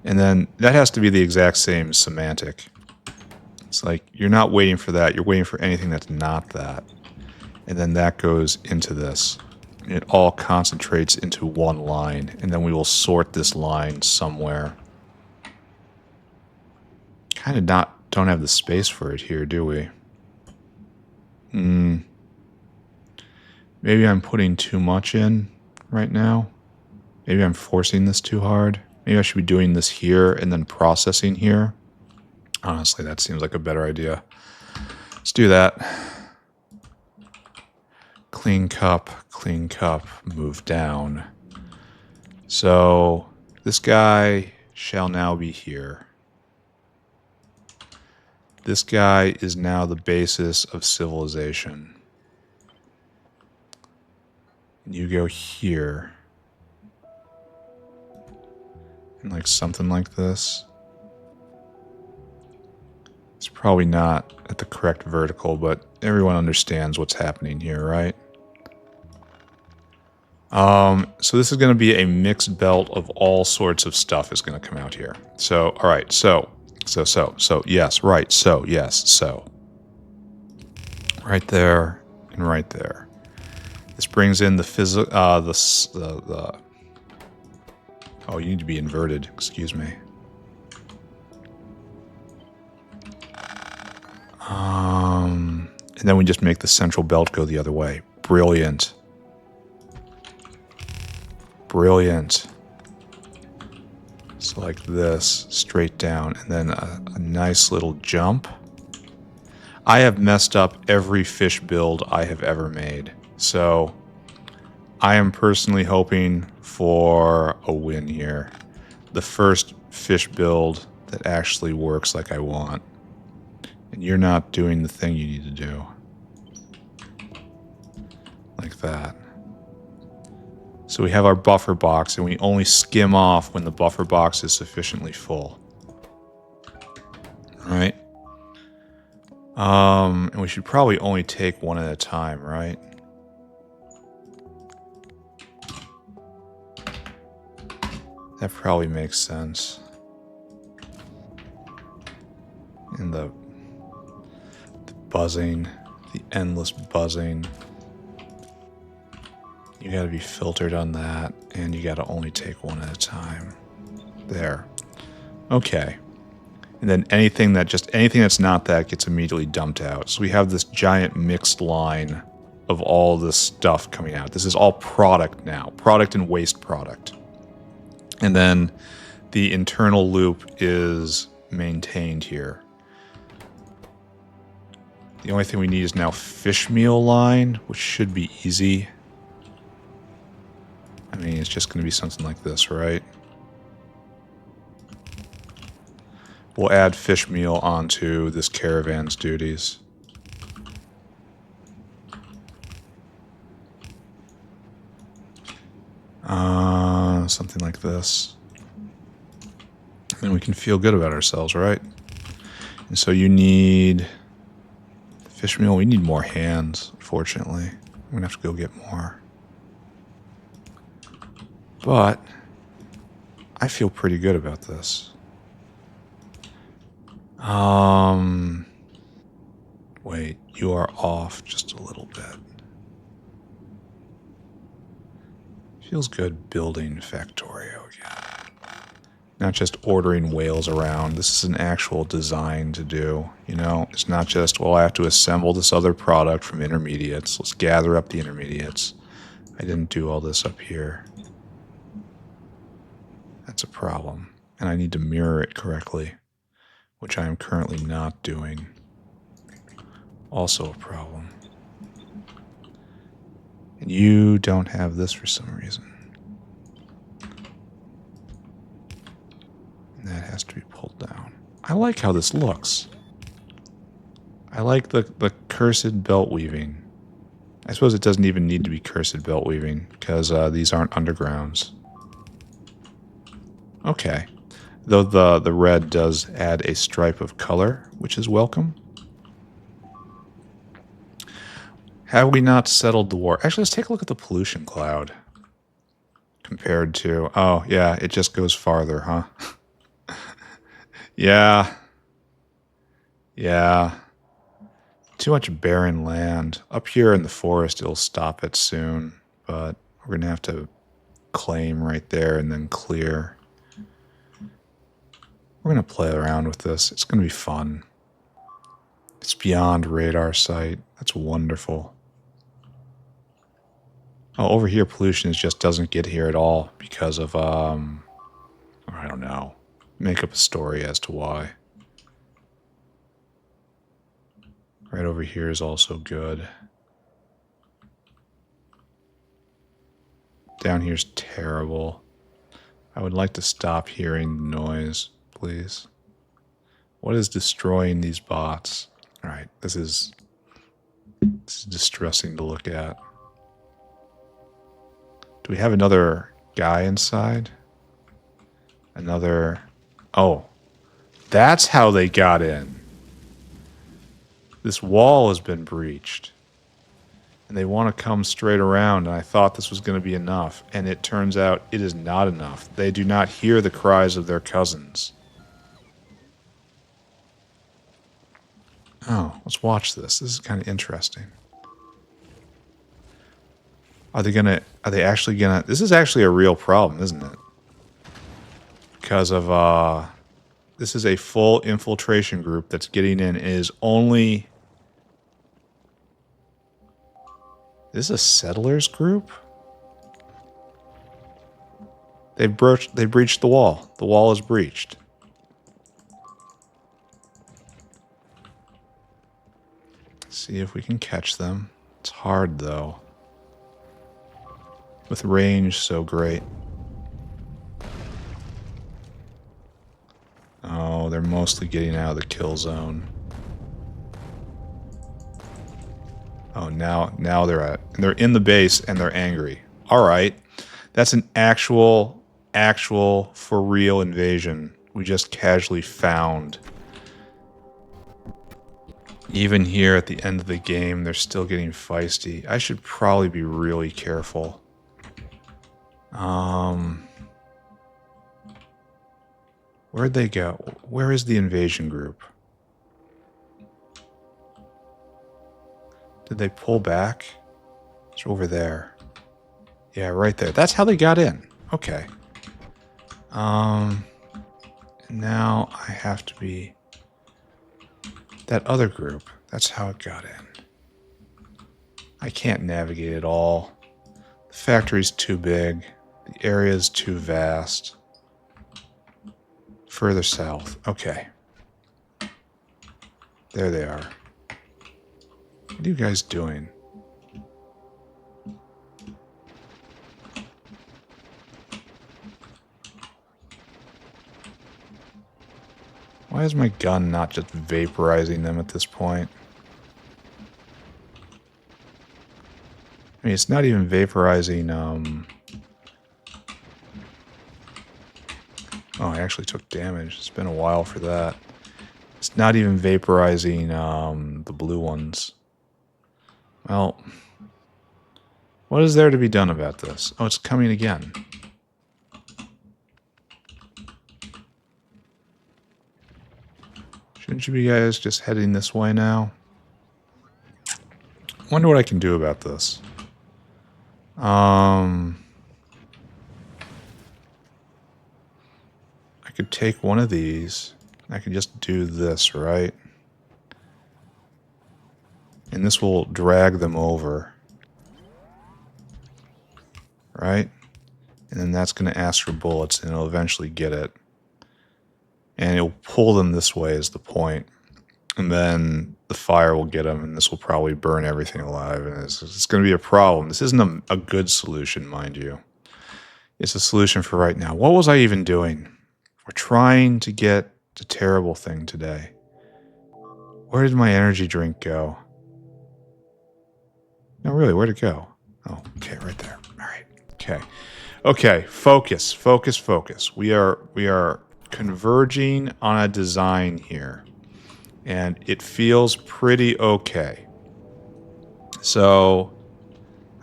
And then that has to be the exact same semantic. It's like you're not waiting for that, you're waiting for anything that's not that. And then that goes into this. It all concentrates into one line, and then we will sort this line somewhere. Kind of don't have the space for it here, do we? Maybe I'm putting too much in right now. Maybe I'm forcing this too hard. Maybe I should be doing this here and then processing here. Honestly, that seems like a better idea. Let's do that. Clean cup, move down. So this guy shall now be here. This guy is now the basis of civilization. And you go here. And like something like this. It's probably not at the correct vertical, but everyone understands what's happening here, right? So this is going to be a mixed belt of all sorts of stuff is going to come out here. So, all right, so, yes, right, so, yes, so. Right there and right there. This brings in the oh, you need to be inverted, excuse me. And then we just make the central belt go the other way. Brilliant. Brilliant. So like this, straight down, and then a nice little jump. I have messed up every fish build I have ever made. So I am personally hoping for a win here. The first fish build that actually works like I want. And you're not doing the thing you need to do. Like that. So we have our buffer box, and we only skim off when the buffer box is sufficiently full. Right? And we should probably only take one at a time, right? That probably makes sense. And the buzzing, the endless buzzing. You gotta be filtered on that, and you gotta only take one at a time. There. Okay. And then anything that's not that gets immediately dumped out. So we have this giant mixed line of all this stuff coming out. This is all product now. Product and waste product. And then the internal loop is maintained here. The only thing we need is now fish meal line, which should be easy. I mean, it's just going to be something like this, right? We'll add fish meal onto this caravan's duties. Something like this. And we can feel good about ourselves, right? And so you need fish meal. We need more hands, unfortunately. I'm going to have to go get more. But I feel pretty good about this. Wait, you are off just a little bit. Feels good building Factorio again. Not just ordering whales around. This is an actual design to do. You know, it's not just, well, I have to assemble this other product from intermediates. Let's gather up the intermediates. I didn't do all this up here. That's a problem. And I need to mirror it correctly, which I am currently not doing. Also a problem. And you don't have this for some reason. And that has to be pulled down. I like how this looks. I like the cursed belt weaving. I suppose it doesn't even need to be cursed belt weaving, because these aren't undergrounds. Okay. Though the red does add a stripe of color, which is welcome. Have we not settled the war? Actually, let's take a look at the pollution cloud. Compared to... Oh, yeah, it just goes farther, huh? Yeah. Yeah. Too much barren land. Up here in the forest, it'll stop it soon. But we're going to have to claim right there and then clear. We're going to play around with this. It's going to be fun. It's beyond radar sight. That's wonderful. Oh, over here, pollution just doesn't get here at all because of, I don't know. Make up a story as to why. Right over here is also good. Down here's terrible. I would like to stop hearing the noise, please. What is destroying these bots? Alright, this is distressing to look at. Do we have another guy inside? Another... Oh, that's how they got in. This wall has been breached. And they want to come straight around, and I thought this was going to be enough. And it turns out it is not enough. They do not hear the cries of their cousins. Oh, let's watch this. This is kind of interesting. Are they actually gonna... This is actually a real problem, isn't it? Because of, this is a full infiltration group that's getting in. It is only... This is a settlers group? They breached the wall. The wall is breached. See if we can catch them. It's hard, though. With range so great. Oh, they're mostly getting out of the kill zone. Oh, now they're in the base and they're angry. All right. That's an actual for real invasion. We just casually found. Even here at the end of the game, they're still getting feisty. I should probably be really careful. Where'd they go? Where is the invasion group? Did they pull back? It's over there. Yeah, right there. That's how they got in. Okay. Now I have to be... That other group. That's how it got in. I can't navigate it all. The factory's too big. The area's too vast. further south. Okay. There they are. What are you guys doing? Why is my gun not just vaporizing them at this point? I mean, it's not even vaporizing, Oh, I actually took damage. It's been a while for that. It's not even vaporizing, the blue ones. Well, what is there to be done about this? Oh, it's coming again. Shouldn't you be guys just heading this way now? I wonder what I can do about this. I could take one of these. I could just do this, right? And this will drag them over. Right? And then that's going to ask for bullets, and it'll eventually get it. And it'll pull them this way is the point. And then the fire will get them, and this will probably burn everything alive. And it's going to be a problem. This isn't a good solution, mind you. It's a solution for right now. What was I even doing? We're trying to get the terrible thing today. Where did my energy drink go? No, really, where'd it go? Oh, okay, right there. All right. Okay. Okay, focus, focus, focus. We are converging on a design here. And it feels pretty okay. So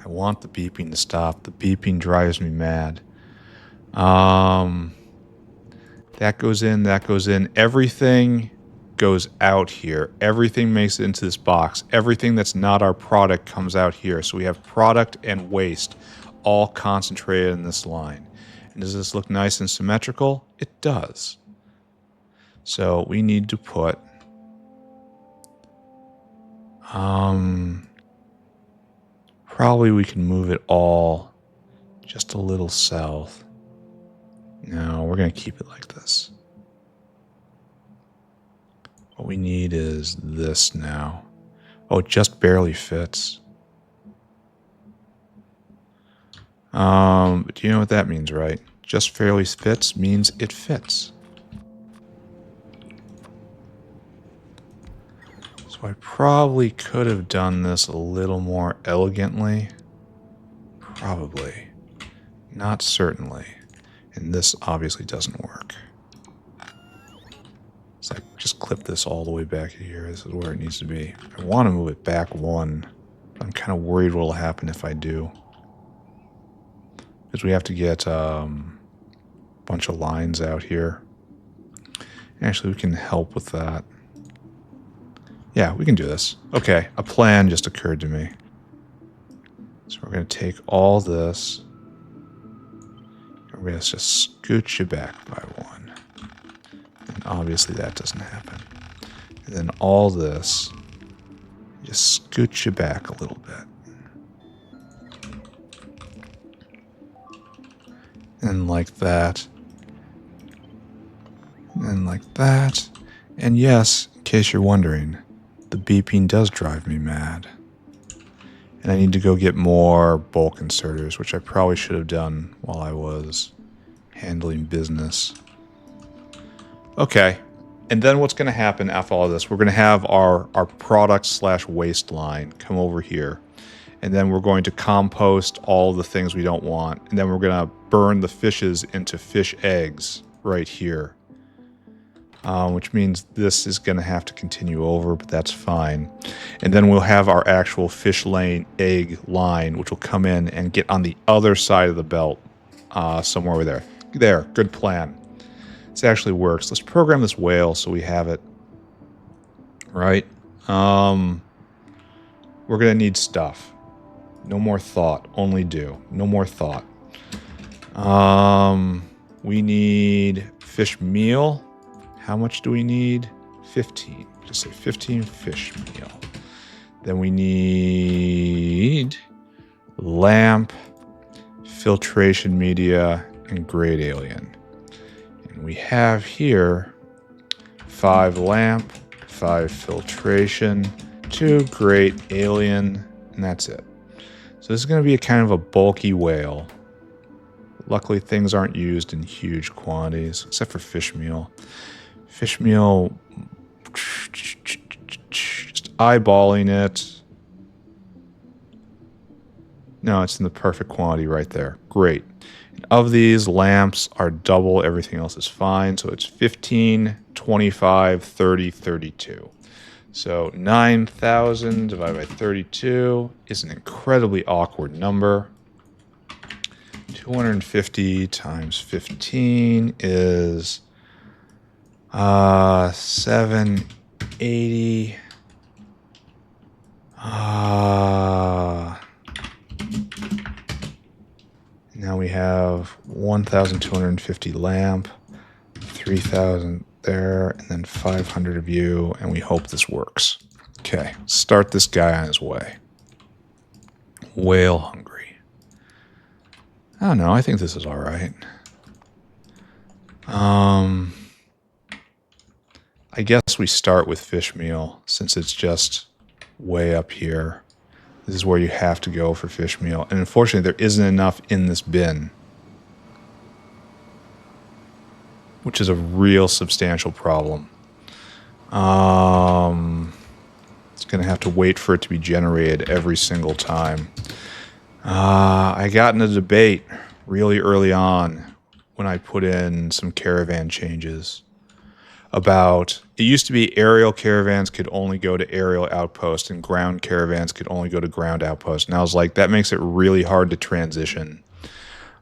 I want the beeping to stop. The beeping drives me mad. That goes in, that goes in. Everything goes out here. Everything makes it into this box. Everything that's not our product comes out here. So we have product and waste all concentrated in this line. And does this look nice and symmetrical? It does. So we need to put probably we can move it all just a little south. No, we're going to keep it like this. What we need is this now. Oh, it just barely fits. But do you know what that means, right? Just barely fits means it fits. So I probably could have done this a little more elegantly. Probably. Not certainly. And this obviously doesn't work. So I just clip this all the way back here. This is where it needs to be. I want to move it back one. But I'm kind of worried what will happen if I do. Because we have to get a bunch of lines out here. Actually, we can help with that. Yeah, we can do this. Okay, a plan just occurred to me. So we're going to take all this. And we're going to just scooch you back by one. And obviously that doesn't happen. And then all this, just scooch you back a little bit. And like that. And like that. And yes, in case you're wondering, the beeping does drive me mad. And I need to go get more bulk inserters, which I probably should have done while I was handling business. Okay. And then what's going to happen after all of this? We're going to have our product / waste line come over here. And then we're going to compost all the things we don't want. And then we're going to burn the fishes into fish eggs right here. Which means this is going to have to continue over, but that's fine. And then we'll have our actual fish laying egg line, which will come in and get on the other side of the belt, somewhere over there. There, good plan. This actually works. Let's program this whale so we have it. Right? We're going to need stuff. No more thought, only do. No more thought. We need fish meal. How much do we need? 15. Just say 15 fish meal. Then we need lamp, filtration media, and grade alien. And we have here 5 lamp, 5 filtration, 2 great alien, and that's it. So this is going to be a kind of a bulky whale. Luckily, things aren't used in huge quantities, except for fish meal. Fish meal, just eyeballing it. No, it's in the perfect quantity right there. Great. Of these, lamps are double. Everything else is fine. So it's 15, 25, 30, 32. So 9,000 divided by 32 is an incredibly awkward number. 250 times 15 is 780. Now we have 1,250 lamp, 3,000 there, and then 500 of you, and we hope this works. Okay, start this guy on his way. Whale hungry. I don't know, I think this is all right. I guess we start with fish meal, since it's just way up here. This is where you have to go for fish meal. And unfortunately, there isn't enough in this bin, which is a real substantial problem. It's going to have to wait for it to be generated every single time. I got in a debate really early on when I put in some caravan changes about, it used to be aerial caravans could only go to aerial outposts and ground caravans could only go to ground outposts. And I was like, that makes it really hard to transition.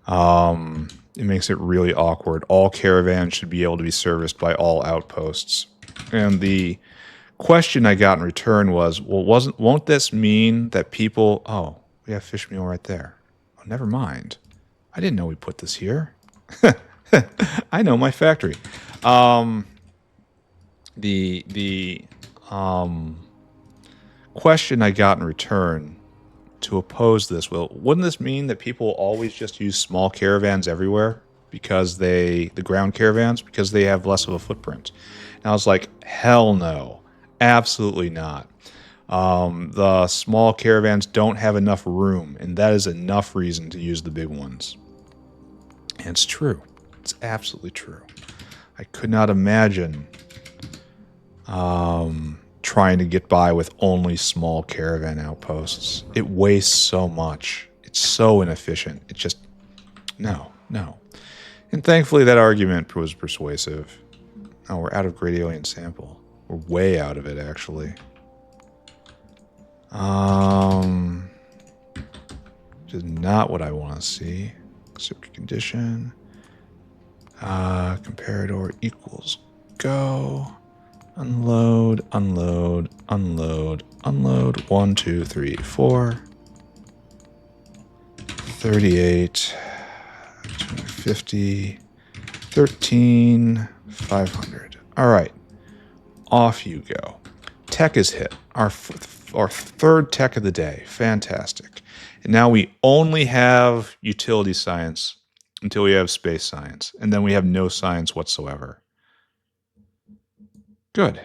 It makes it really awkward. All caravans should be able to be serviced by all outposts. And the question I got in return was, well, won't this mean that people, oh, we have fish meal right there. Oh, never mind. I didn't know we put this here. I know my factory. The question I got in return to oppose this, well, wouldn't this mean that people always just use small caravans everywhere because the ground caravans, because they have less of a footprint? And I was like, hell no, absolutely not. The small caravans don't have enough room, and that is enough reason to use the big ones. And it's true. It's absolutely true. I could not imagine trying to get by with only small caravan outposts. It wastes so much. It's so inefficient. It just, no. And thankfully that argument was persuasive. Oh, we're out of great alien sample. We're way out of it, actually. Which is not what I want to see. Accept condition. Comparador equals go. Unload, unload, unload, unload. 1, 2, 3, 4. 38. 250. 13. 500. All right. Off you go. Tech is hit. Our third tech of the day. Fantastic. And now we only have utility science until we have space science. And then we have no science whatsoever. Good.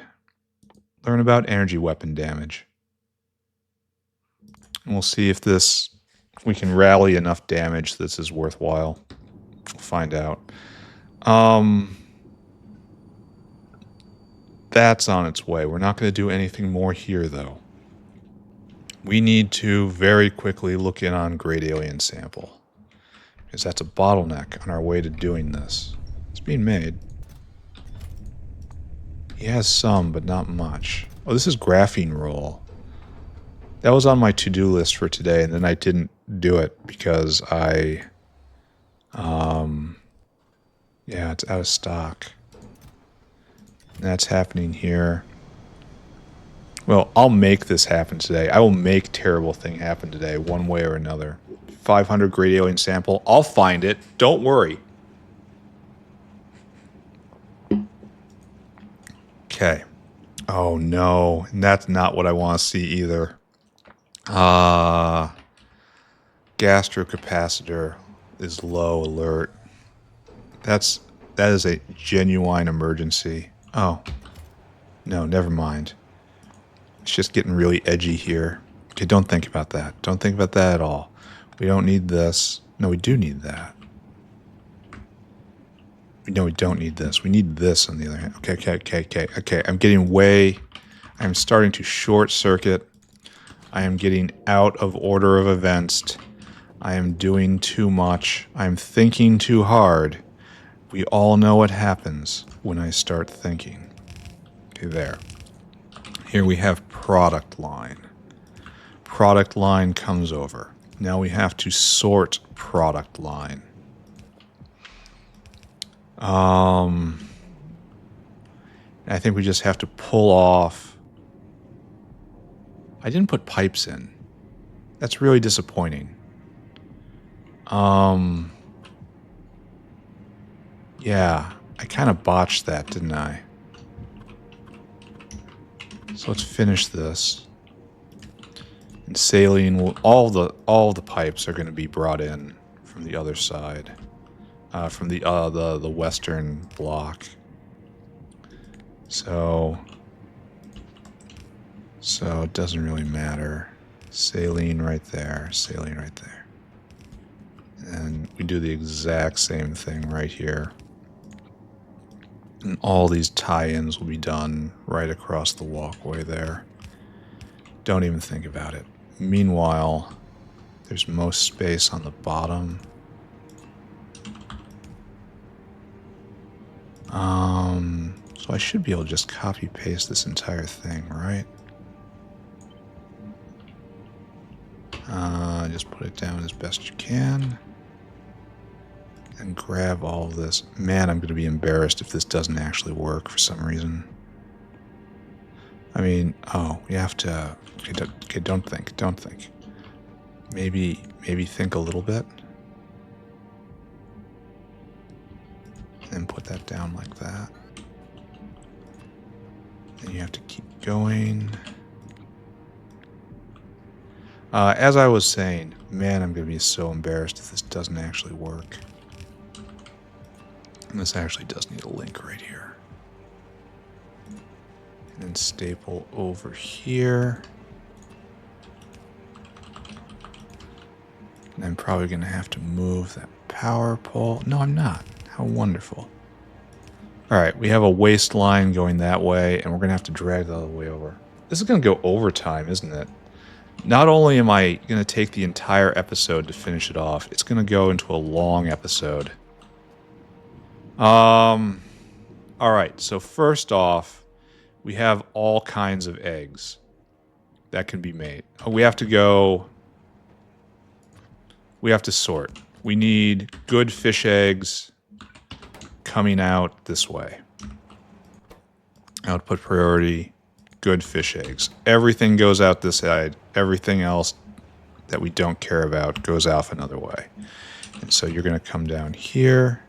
Learn about energy weapon damage. And we'll see if we can rally enough damage this is worthwhile. We'll find out. That's on its way. We're not going to do anything more here, though. We need to very quickly look in on great alien sample, because that's a bottleneck on our way to doing this. It's being made. He has some, but not much. Oh, this is graphene roll. That was on my to-do list for today, and then I didn't do it because yeah, it's out of stock. That's happening here. Well, I'll make this happen today. I will make terrible thing happen today, one way or another. 500 great alien sample. I'll find it. Don't worry. Okay. Oh no, and that's not what I want to see either. Gastrocapacitor is low alert. That's That is a genuine emergency. Oh. No, never mind. It's just getting really edgy here. Okay, don't think about that. Don't think about that at all. We don't need this. No, we do need that. No, we don't need this. We need this on the other hand. Okay. I'm starting to short circuit. I am getting out of order of events. I am doing too much. I'm thinking too hard. We all know what happens when I start thinking. Okay, there. Here we have product line. Product line comes over. Now we have to sort product line. I think we just have to pull off. I didn't put pipes in. That's really disappointing. Yeah, I kind of botched that, didn't I? So let's finish this. And saline will all the pipes are going to be brought in from the other side, from the western block. So it doesn't really matter. Saline right there, saline right there. And we do the exact same thing right here. And all these tie-ins will be done right across the walkway there. Don't even think about it. Meanwhile, there's most space on the bottom. So I should be able to just copy paste this entire thing, right? Just put it down as best you can. And grab all of this. Man, I'm going to be embarrassed if this doesn't actually work for some reason. I mean, oh, we have to... Okay, don't think. Maybe think a little bit. And put that down like that. Then you have to keep going. As I was saying, man, I'm going to be so embarrassed if this doesn't actually work. And this actually does need a link right here. And then staple over here. And I'm probably going to have to move that power pole. No, I'm not. How wonderful. Alright, we have a waste line going that way, and we're going to have to drag the other way over. This is going to go overtime, isn't it? Not only am I going to take the entire episode to finish it off, it's going to go into a long episode. Alright, so first off, we have all kinds of eggs that can be made. We have to sort. We need good fish eggs coming out this way. Output priority, good fish eggs. Everything goes out this side. Everything else that we don't care about goes off another way. And so you're going to come down here.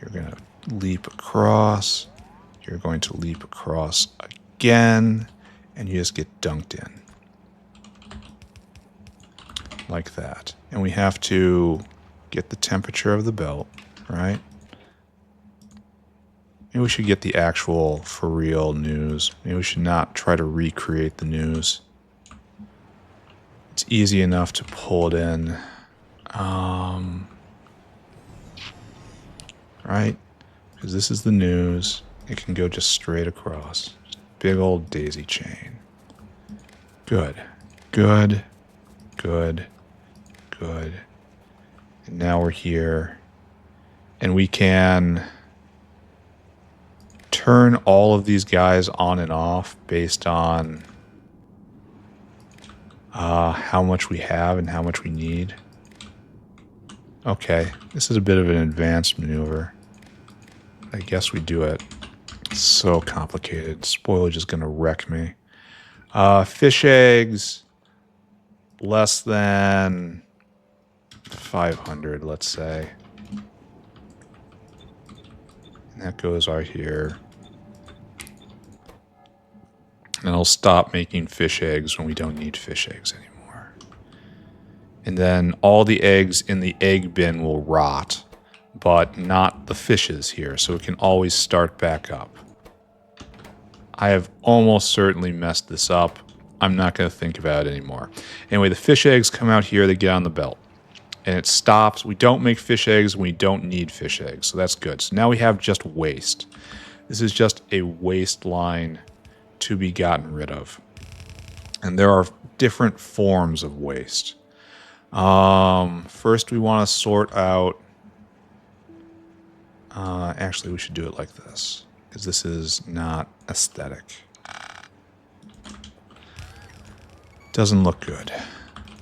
You're going to leap across. You're going to leap across again. And you just get dunked in. Like that. And we have to get the temperature of the belt, right? Maybe we should get the actual, for real news. Maybe we should not try to recreate the news. It's easy enough to pull it in. Right? Because this is the news. It can go just straight across. Big old daisy chain. Good. Good. Good. Good. And now we're here. And we can turn all of these guys on and off based on how much we have and how much we need. Okay, this is a bit of an advanced maneuver. I guess we do it. It's so complicated. Spoilage is going to wreck me. Fish eggs, less than 500, let's say. And that goes right here. And I'll stop making fish eggs when we don't need fish eggs anymore. And then all the eggs in the egg bin will rot. but not the fishes here, so it can always start back up. I have almost certainly messed this up. I'm not going to think about it anymore. Anyway, the fish eggs come out here, they get on the belt. And it stops. We don't make fish eggs, we don't need fish eggs, so that's good. So now we have just waste. This is just a waste line to be gotten rid of. And there are different forms of waste. First we want to sort out... actually, we should do it like this, because this is not aesthetic. Doesn't look good.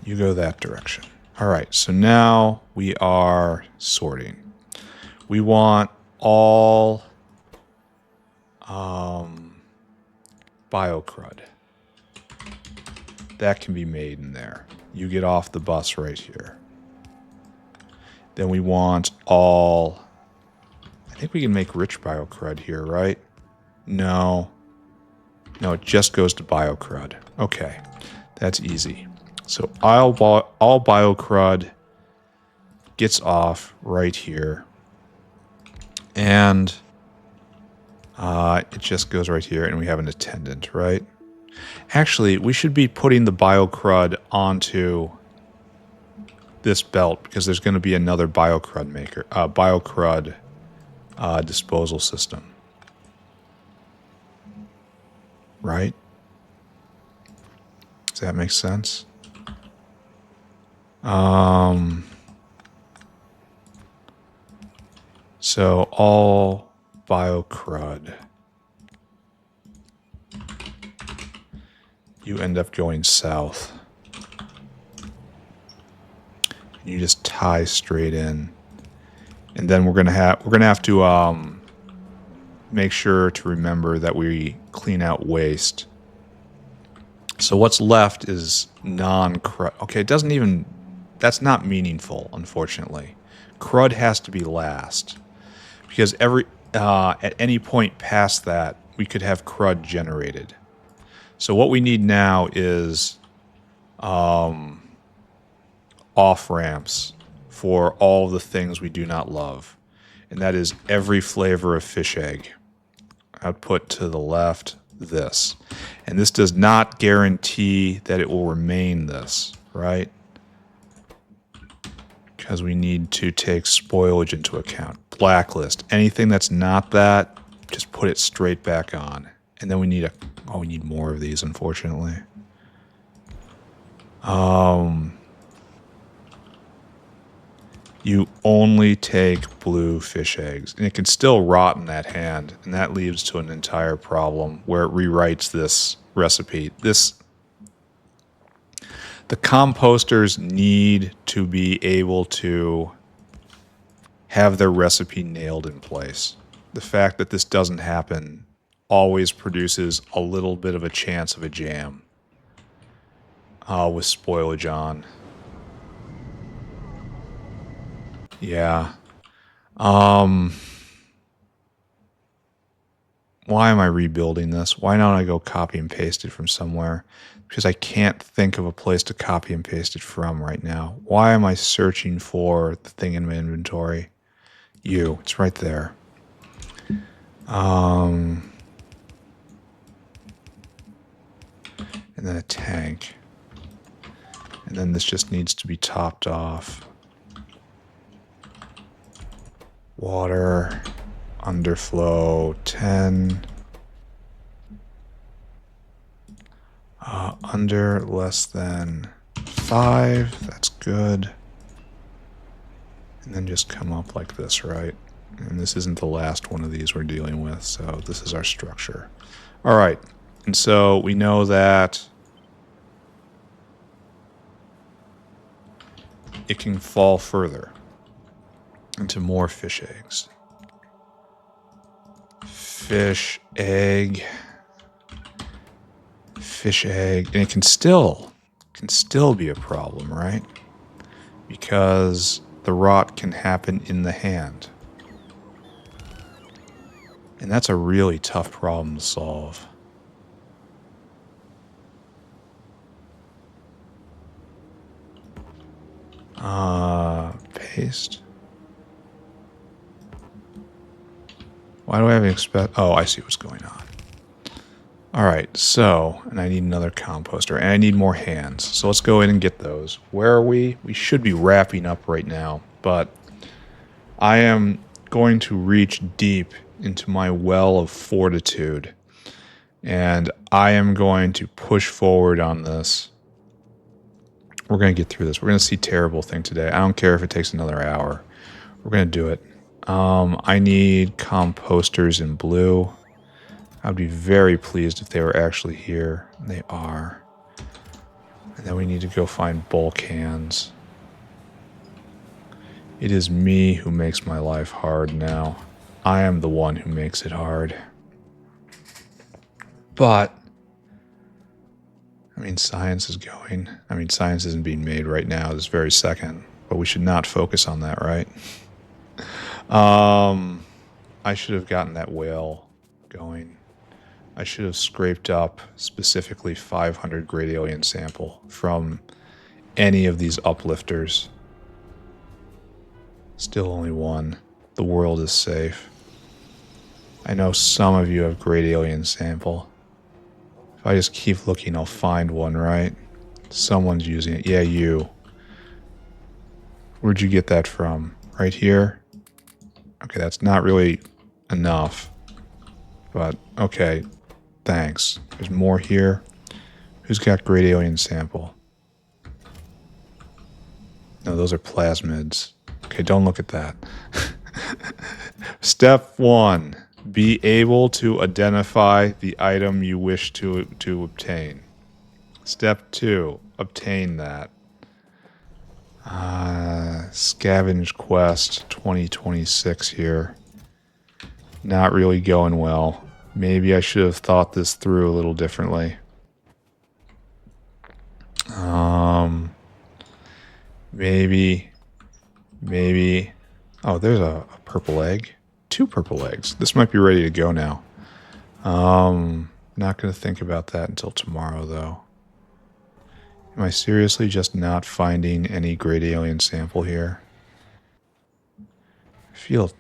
You go that direction. All right, so now we are sorting. We want all biocrud. That can be made in there. You get off the bus right here. Then we want all... I think we can make rich biocrud here, right? No. No, it just goes to biocrud. Okay, that's easy. So all biocrud gets off right here. And it just goes right here, and we have an attendant, right? Actually, we should be putting the biocrud onto this belt, because there's going to be another biocrud maker, biocrud disposal system. Right? Does that make sense? So all biocrud, you end up going south. You just tie straight in, and then we're gonna have to make sure to remember that we clean out waste. So what's left is non-crud. Okay, it doesn't even... That's not meaningful, unfortunately. Crud has to be last, because at any point past that, we could have crud generated. So what we need now is off-ramps for all the things we do not love. And that is every flavor of fish egg. Output to the left, this. And this does not guarantee that it will remain this, right? Because we need to take spoilage into account. Blacklist. Anything that's not that, just put it straight back on. And then we need we need more of these, unfortunately. You only take blue fish eggs, and it can still rot in that hand, and that leads to an entire problem where it rewrites this recipe. The composters need to be able to have their recipe nailed in place. The fact that this doesn't happen always produces a little bit of a chance of a jam with spoilage on. Yeah. Why am I rebuilding this? Why don't I go copy and paste it from somewhere? Because I can't think of a place to copy and paste it from right now. Why am I searching for the thing in my inventory? It's right there. And then a tank. And then this just needs to be topped off. Water, underflow, 10. Under less than 5, that's good. And then just come up like this, right? And this isn't the last one of these we're dealing with, so this is our structure. All right, and so we know that it can fall further into more fish eggs. Fish egg, and it can still be a problem, right? Because the rot can happen in the hand. And that's a really tough problem to solve. Paste. Why do I have an expect? Oh, I see what's going on. All right, so, and I need another composter, and I need more hands. So let's go in and get those. Where are we? We should be wrapping up right now, but I am going to reach deep into my well of fortitude, and I am going to push forward on this. We're going to get through this. We're going to see terrible thing today. I don't care if it takes another hour. We're going to do it. I need composters in blue. I'd be very pleased if they were actually here. They are. And then we need to go find bulk hands. It is me who makes my life hard now. I am the one who makes it hard. But, I mean, science is going. I mean, science isn't being made right now, this very second. But we should not focus on that, right? I should have gotten that whale going. I should have scraped up specifically 500 great alien sample from any of these uplifters. Still only one. The world is safe. I know some of you have great alien sample. If I just keep looking, I'll find one, right? Someone's using it. Yeah, you. Where'd you get that from? Right here? Okay, that's not really enough. But, okay. Thanks. There's more here. Who's got great alien sample? No, those are plasmids. Okay, don't look at that. Step 1. Be able to identify the item you wish to obtain. Step 2. Obtain that. Scavenge Quest 2026 here. Not really going well. Maybe I should have thought this through a little differently. Maybe. Oh, there's a purple egg. 2 purple eggs. This might be ready to go now. Not going to think about that until tomorrow, though. Am I seriously just not finding any great alien sample here? I feel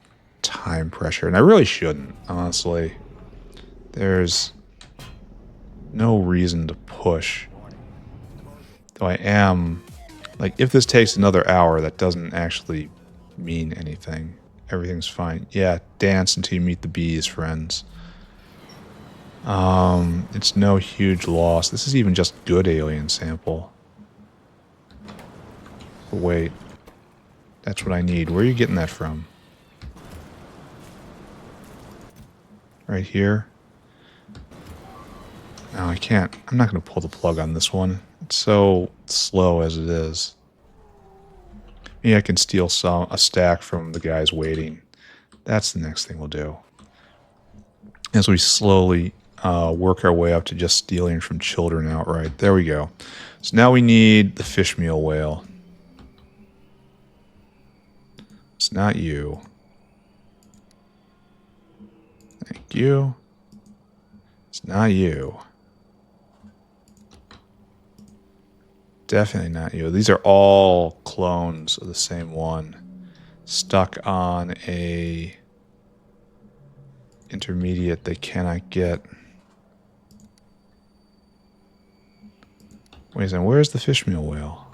time pressure, and I really shouldn't, honestly. There's no reason to push. Though I am, like, if this takes another hour, that doesn't actually mean anything. Everything's fine. Yeah, dance until you meet the bees, friends. It's no huge loss. This is even just good alien sample. But wait. That's what I need. Where are you getting that from? Right here? No, I can't. I'm not going to pull the plug on this one. It's so slow as it is. Maybe I can steal a stack from the guys waiting. That's the next thing we'll do. As we slowly work our way up to just stealing from children outright. There we go. So now we need the fish meal whale. It's not you. Thank you. It's not you. Definitely not you. These are all clones of the same one. Stuck on a intermediate they cannot get. Wait a second, where's the fish meal whale?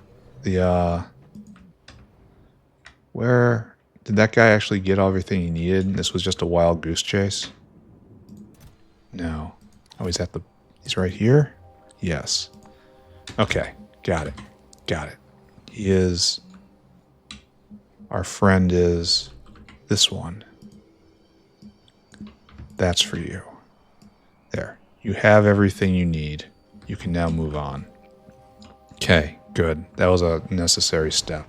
Where did that guy actually get everything he needed? This was just a wild goose chase? No. Oh, he's right here? Yes. Okay, got it. He is, our friend is this one. That's for you. There. You have everything you need. You can now move on. Okay, good. That was a necessary step.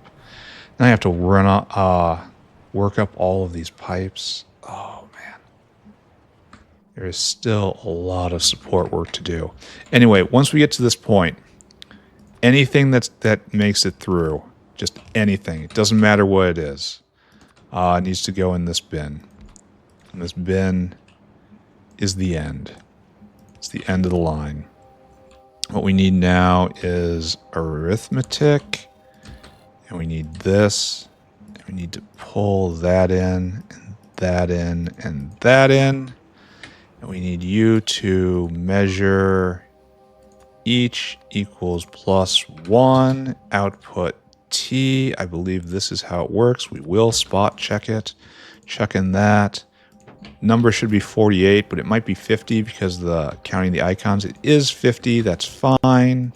Now I have to work up all of these pipes. Oh, man. There is still a lot of support work to do. Anyway, once we get to this point, anything that makes it through, just anything, it doesn't matter what it is, needs to go in this bin. And this bin is the end. It's the end of the line. What we need now is arithmetic, and we need this, and we need to pull that in, and that in and that in. And we need you to measure each equals +1 output T. I believe this is how it works. We will spot check it. Check in that. Number should be 48, but it might be 50 because counting the icons. It is 50. That's fine.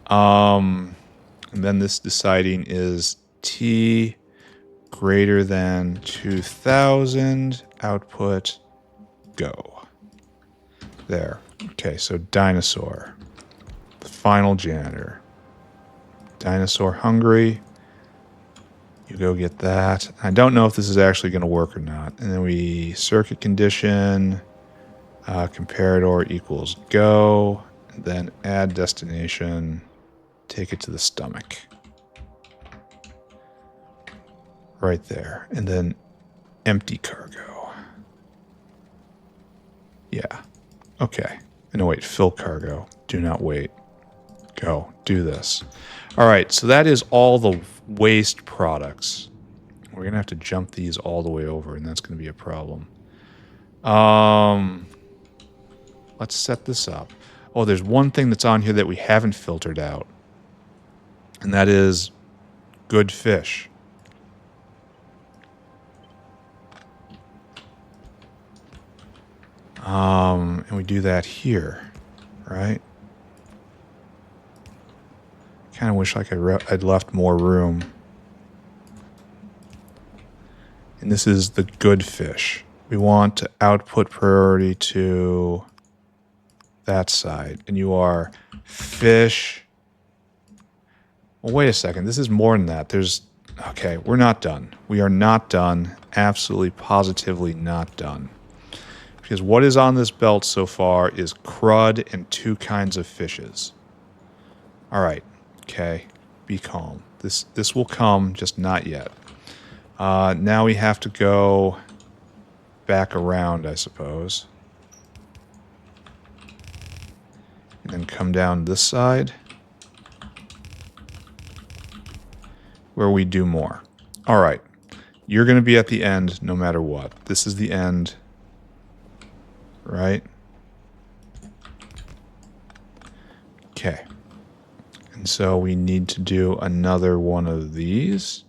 And then this deciding is T greater than 2000 output go. There. Okay, so dinosaur. The final janitor. Dinosaur hungry. You go get that. I don't know if this is actually going to work or not. And then we circuit condition, comparator equals go, and then add destination, take it to the stomach. Right there. And then empty cargo. Yeah. Okay. No, wait, fill cargo. Do not wait. Go. Do this. All right, so that is all the waste products. We're going to have to jump these all the way over, and that's going to be a problem. Let's set this up. Oh, there's one thing that's on here that we haven't filtered out, and that is good fish. And we do that here, right? Kind of wish like I'd left more room. And this is the good fish. We want to output priority to that side. And you are fish. Well, wait a second. This is more than that. Okay, we're not done. We are not done. Absolutely, positively not done. Because what is on this belt so far is crud and 2 kinds of fishes. All right. Okay, be calm. This will come, just not yet. Now we have to go back around, I suppose. And then come down this side. Where we do more. All right. You're going to be at the end no matter what. This is the end. Right? Okay. And so we need to do another one of these.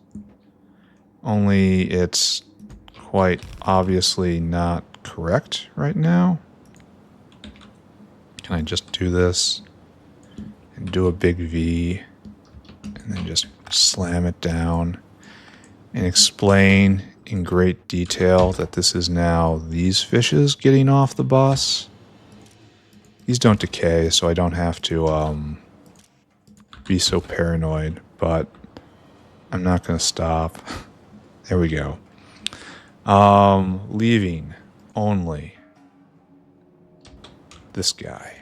Only it's quite obviously not correct right now. Can I just do this and do a big V and then just slam it down and explain in great detail that this is now these fishes getting off the bus? These don't decay, so I don't have to be so paranoid, but I'm not going to stop. There we go. Leaving only this guy.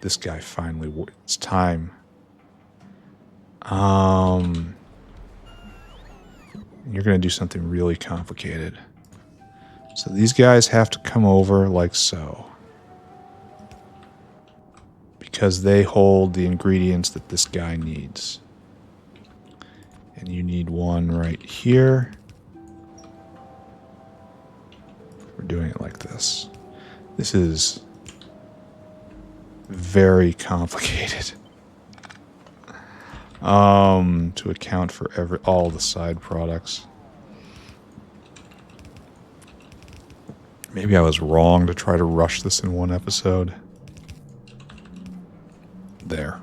This guy finally, it's time. You're going to do something really complicated. So these guys have to come over like so. Because they hold the ingredients that this guy needs. And you need one right here. We're doing it like this. This is very complicated. To account for all the side products. Maybe I was wrong to try to rush this in one episode. There.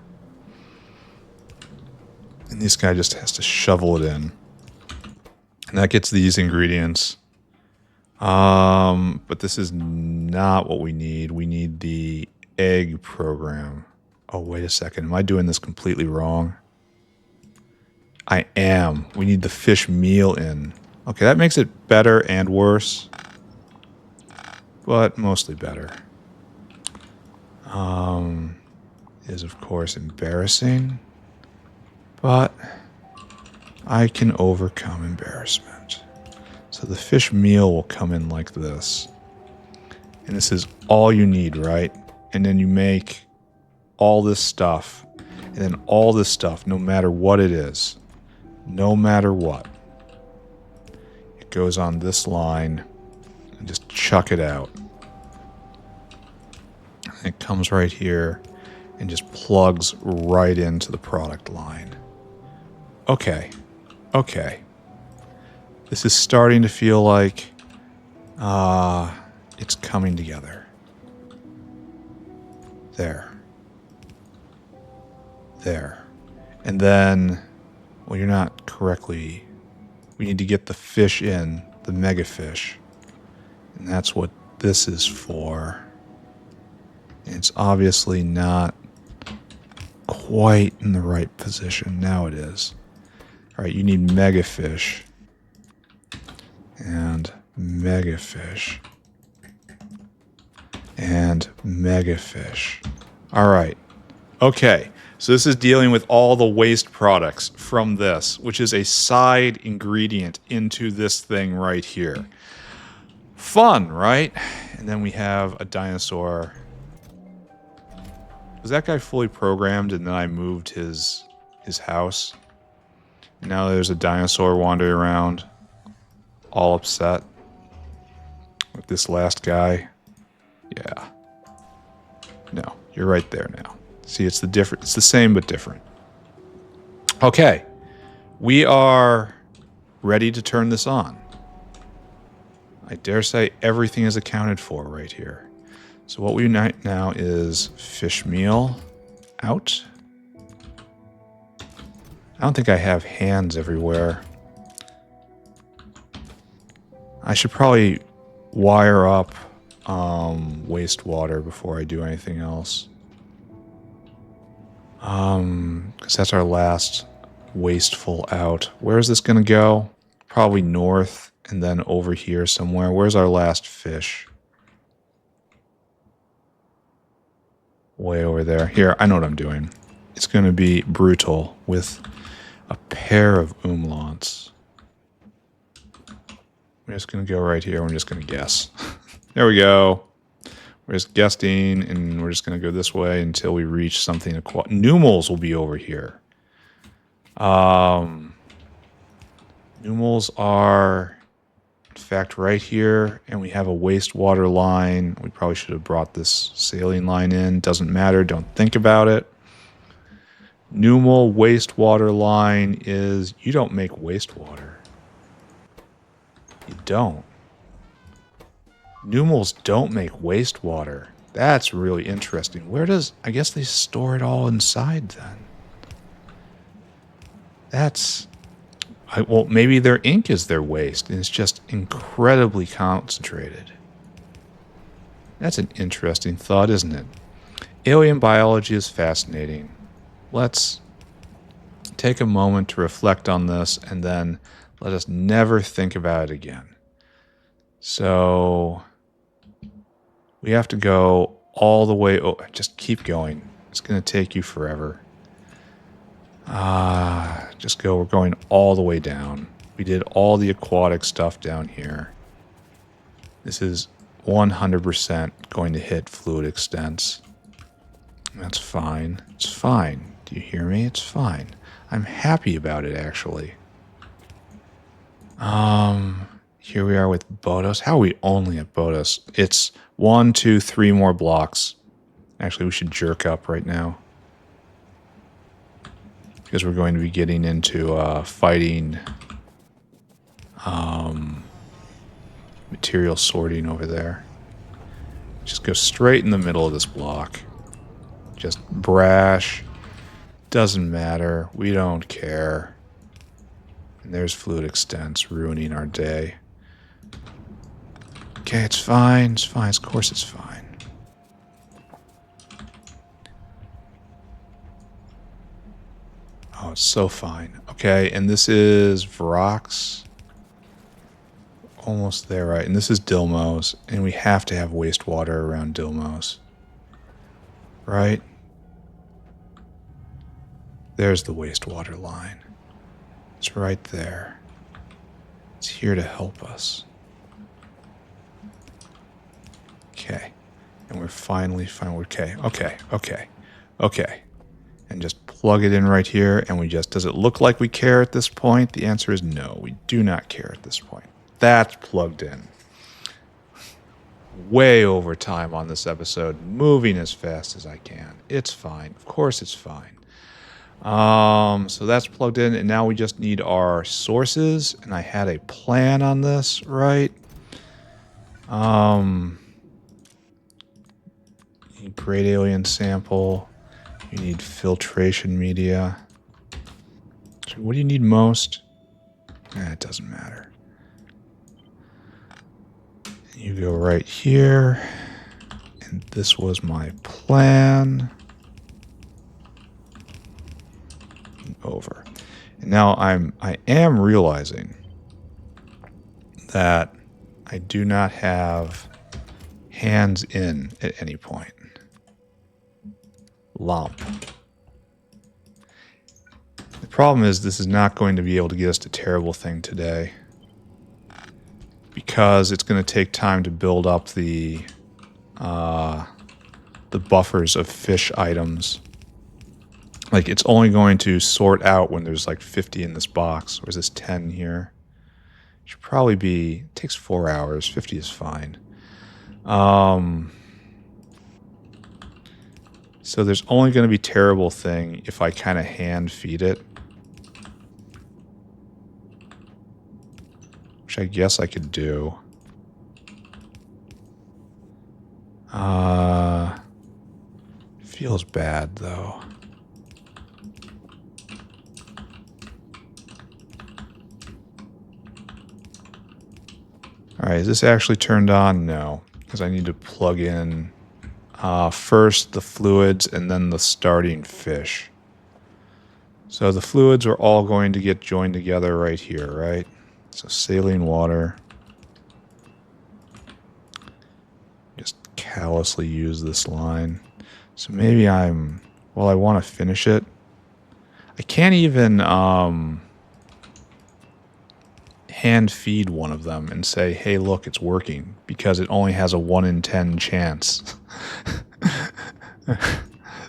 And this guy just has to shovel it in. And that gets these ingredients. But this is not what we need. We need the egg program. Oh, wait a second. Am I doing this completely wrong? I am. We need the fish meal in. Okay, that makes it better and worse. But mostly better. Is of course embarrassing. But I can overcome embarrassment. So the fish meal will come in like this. And this is all you need, right? And then you make all this stuff. And then all this stuff, no matter what it is. No matter what. It goes on this line and just chuck it out. And it comes right here and just plugs right into the product line. Okay. Okay. This is starting to feel like it's coming together. There. There. And then, well, you're not correctly. We need to get the fish in, the mega fish. And that's what this is for. And it's obviously not quite in the right position. Now it is. All right, you need mega fish. And mega fish. And mega fish. All right. Okay. So this is dealing with all the waste products from this, which is a side ingredient into this thing right here. Fun, right? And then we have a dinosaur. Was that guy fully programmed and then I moved his house? Now there's a dinosaur wandering around, all upset with this last guy. Yeah. No, you're right there now. See, it's the same but different. Okay. We are ready to turn this on. I dare say everything is accounted for right here. So what we need now is fish meal out. I don't think I have hands everywhere. I should probably wire up wastewater before I do anything else. Because that's our last wasteful out. Where is this going to go? Probably north and then over here somewhere. Where's our last fish? Way over there. Here, I know what I'm doing. It's going to be brutal with a pair of umlauts. We're just going to go right here. We're just going to guess. There we go. We're just guessing, and we're just going to go this way until we reach something. Numals will be over here. Numals are, in fact, right here, and we have a wastewater line. We probably should have brought this saline line in. Doesn't matter. Don't think about it. Numal wastewater line is, you don't make wastewater. You don't. Numals don't make wastewater. That's really interesting. Where does... I guess they store it all inside then. That's... well, maybe their ink is their waste, and it's just incredibly concentrated. That's an interesting thought, isn't it? Alien biology is fascinating. Let's take a moment to reflect on this, and then let us never think about it again. So... we have to go all the way... oh, just keep going. It's going to take you forever. Just go. We're going all the way down. We did all the aquatic stuff down here. This is 100% going to hit fluid extents. That's fine. It's fine. Do you hear me? It's fine. I'm happy about it, actually. Here we are with Bodos. How are we only at Bodos? It's 1, 2, 3 more blocks. Actually, we should jerk up right now. Because we're going to be getting into fighting material sorting over there. Just go straight in the middle of this block. Just brash. Doesn't matter. We don't care. And there's fluid extents ruining our day. Okay, it's fine. It's fine. Of course it's fine. Oh, it's so fine. Okay, and this is Vrox. Almost there, right? And this is Dilmos. And we have to have wastewater around Dilmos. Right? There's the wastewater line. It's right there. It's here to help us. Okay. And we're finally. Okay. And just plug it in right here, and we just... does it look like we care at this point? The answer is no. We do not care at this point. that's plugged in. Way over time on this episode, moving as fast as I can. It's fine. Of course it's fine. So that's plugged in, and now we just need our sources, and I had a plan on this, right? You need great alien sample. You need filtration media. So what do you need most? It doesn't matter. You go right here, and this was my plan. Over. And now I am realizing that I do not have hands in at any point. Lump. The problem is this is not going to be able to get us to terrible thing today, because it's going to take time to build up the buffers of fish items. Like, it's only going to sort out when there's like 50 in this box. Where's this 10 here? Should probably be, it takes 4 hours. 50 is fine. So there's only going to be terrible thing if I kind of hand feed it. Which I guess I could do. Feels bad though. Alright, is this actually turned on? No, because I need to plug in first the fluids and then the starting fish. So the fluids are all going to get joined together right here, right? So saline water. Just callously use this line. So maybe well, I want to finish it. I can't even hand feed one of them and say, hey, look, it's working, because it only has a 1 in 10 chance.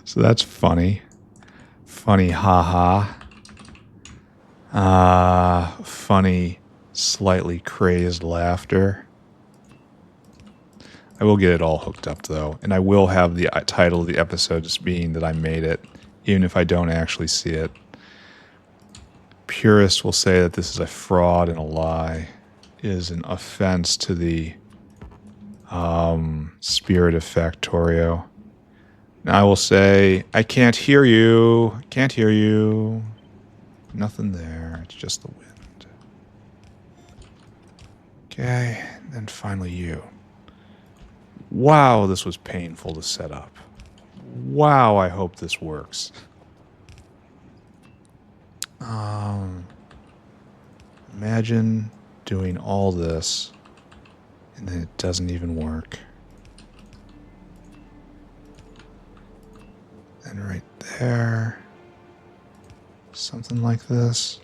So that's funny. Funny haha. Funny, slightly crazed laughter. I will get it all hooked up though, and I will have the title of the episode just being that I made it, even if I don't actually see it. Purists will say that this is a fraud and a lie. It is an offense to the spirit of Factorio. And I will say, I can't hear you. Can't hear you. Nothing there. It's just the wind. Okay, and then finally you. Wow, this was painful to set up. Wow, I hope this works. Imagine doing all this and then it doesn't even work. And right there, something like this.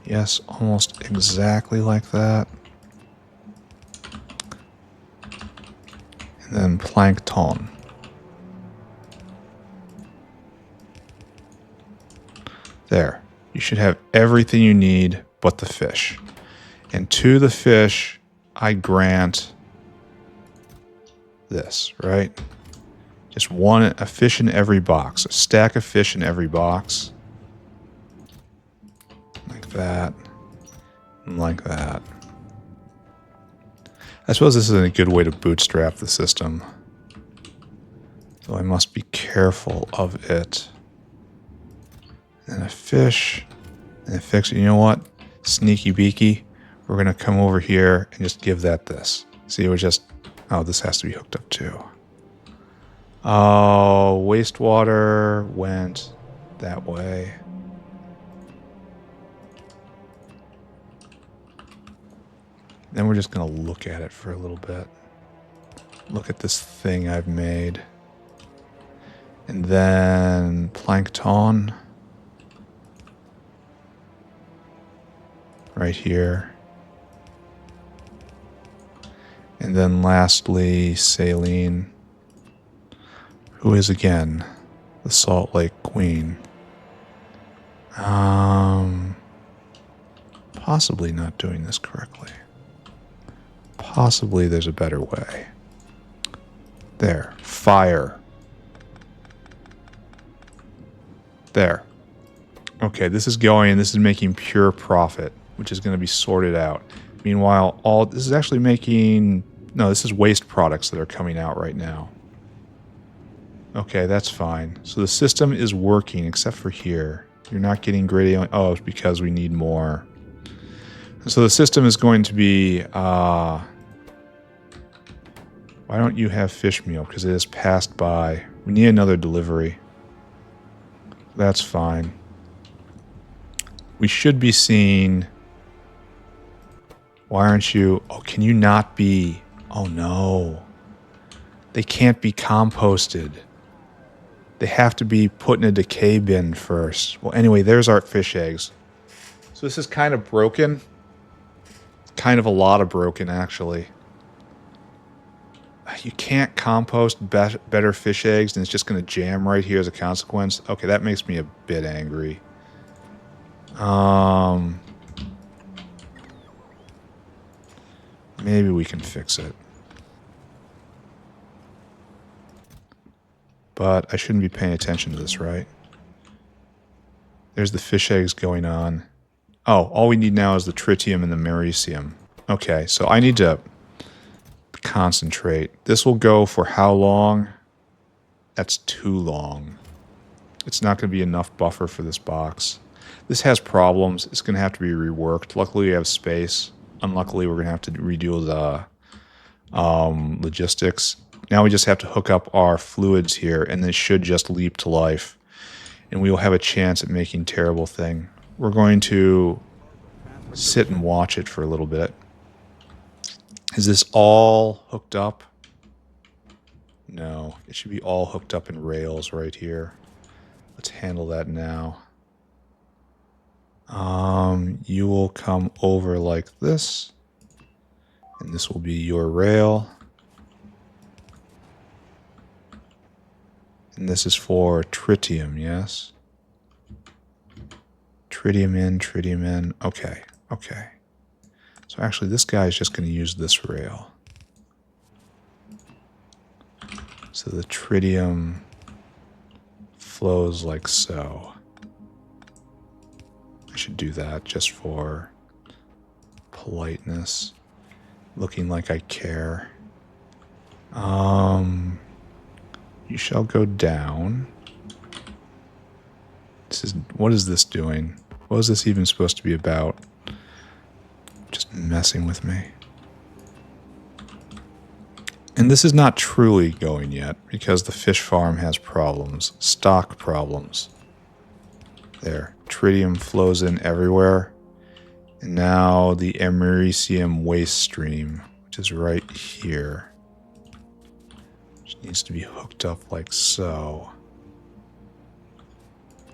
Yes, almost exactly like that. And then plankton. There. You should have everything you need but the fish. And to the fish, I grant this, right? Just a fish in every box. A stack of fish in every box. Like that. And like that. I suppose this isn't a good way to bootstrap the system. So I must be careful of it. And a fish, and a fix it. You know what? Sneaky beaky. We're going to come over here and just give that this. See, it was just, oh, this has to be hooked up too. Oh, wastewater went that way. Then we're just going to look at it for a little bit. Look at this thing I've made. And then plankton. Right here. And then lastly, saline, who is again the Salt Lake Queen. Possibly not doing this correctly. Possibly there's a better way. There. Fire. There. Okay, this is going, and this is making pure profit, which is going to be sorted out. Meanwhile, this is actually making... No, this is waste products that are coming out right now. Okay, that's fine. So the system is working, except for here. You're not getting gradient... Oh, it's because we need more. So the system is going to be... Why don't you have fish meal? Because it has passed by. We need another delivery. That's fine. We should be seeing... Why aren't you... Oh, can you not be... Oh, no. They can't be composted. They have to be put in a decay bin first. Well, anyway, there's our fish eggs. So this is kind of broken. Kind of a lot of broken, actually. You can't compost better fish eggs, and it's just going to jam right here as a consequence. Okay, that makes me a bit angry. Maybe we can fix it. But I shouldn't be paying attention to this, right? There's the fish eggs going on. Oh, all we need now is the tritium and the mericium. Okay, so I need to concentrate. This will go for how long? That's too long. It's not going to be enough buffer for this box. This has problems. It's going to have to be reworked. Luckily, we have space. Unluckily, we're going to have to redo the logistics. Now we just have to hook up our fluids here, and they should just leap to life. And we will have a chance at making terrible thing. We're going to sit and watch it for a little bit. Is this all hooked up? No, it should be all hooked up in rails right here. Let's handle that now. You will come over like this, and this will be your rail. And this is for tritium, yes? Tritium in. Okay, okay. So actually, this guy is just going to use this rail. So the tritium flows like so. I should do that just for politeness. Looking like I care. You shall go down. What is this doing? What is this even supposed to be about? Just messing with me. And this is not truly going yet, because the fish farm has problems. Stock problems. There. Tritium flows in everywhere. And now the americium waste stream, which is right here. Which needs to be hooked up like so.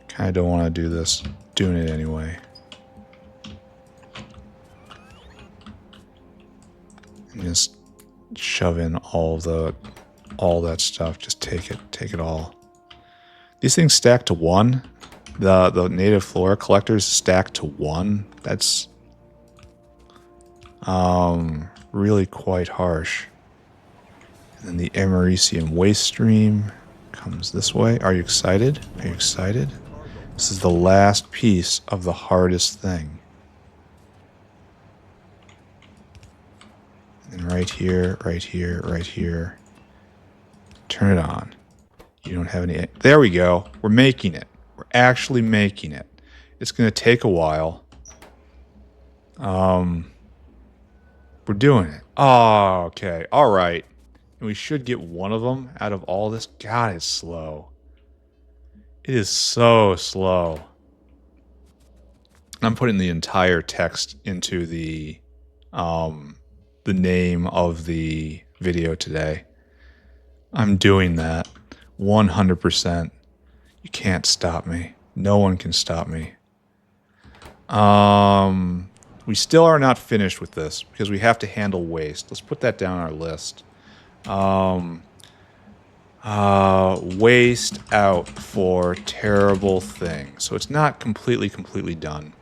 Kind of don't want to do this. Doing it anyway. And just shove in all that stuff. Just take it all. These things stack to 1. The native flora collectors stack to 1. That's really quite harsh. And then the americium waste stream comes this way. Are you excited? Are you excited? This is the last piece of the hardest thing. And right here, right here, right here. Turn it on. You don't have any... There we go. We're making it. We're actually making it. It's going to take a while. We're doing it. Oh, okay. All right. And we should get one of them out of all this. God, it's slow. It is so slow. I'm putting the entire text into the name of the video today. I'm doing that 100%. You can't stop me. No one can stop me. We still are not finished with this because we have to handle waste. Let's put that down on our list. Waste out for terrible things. So it's not completely done.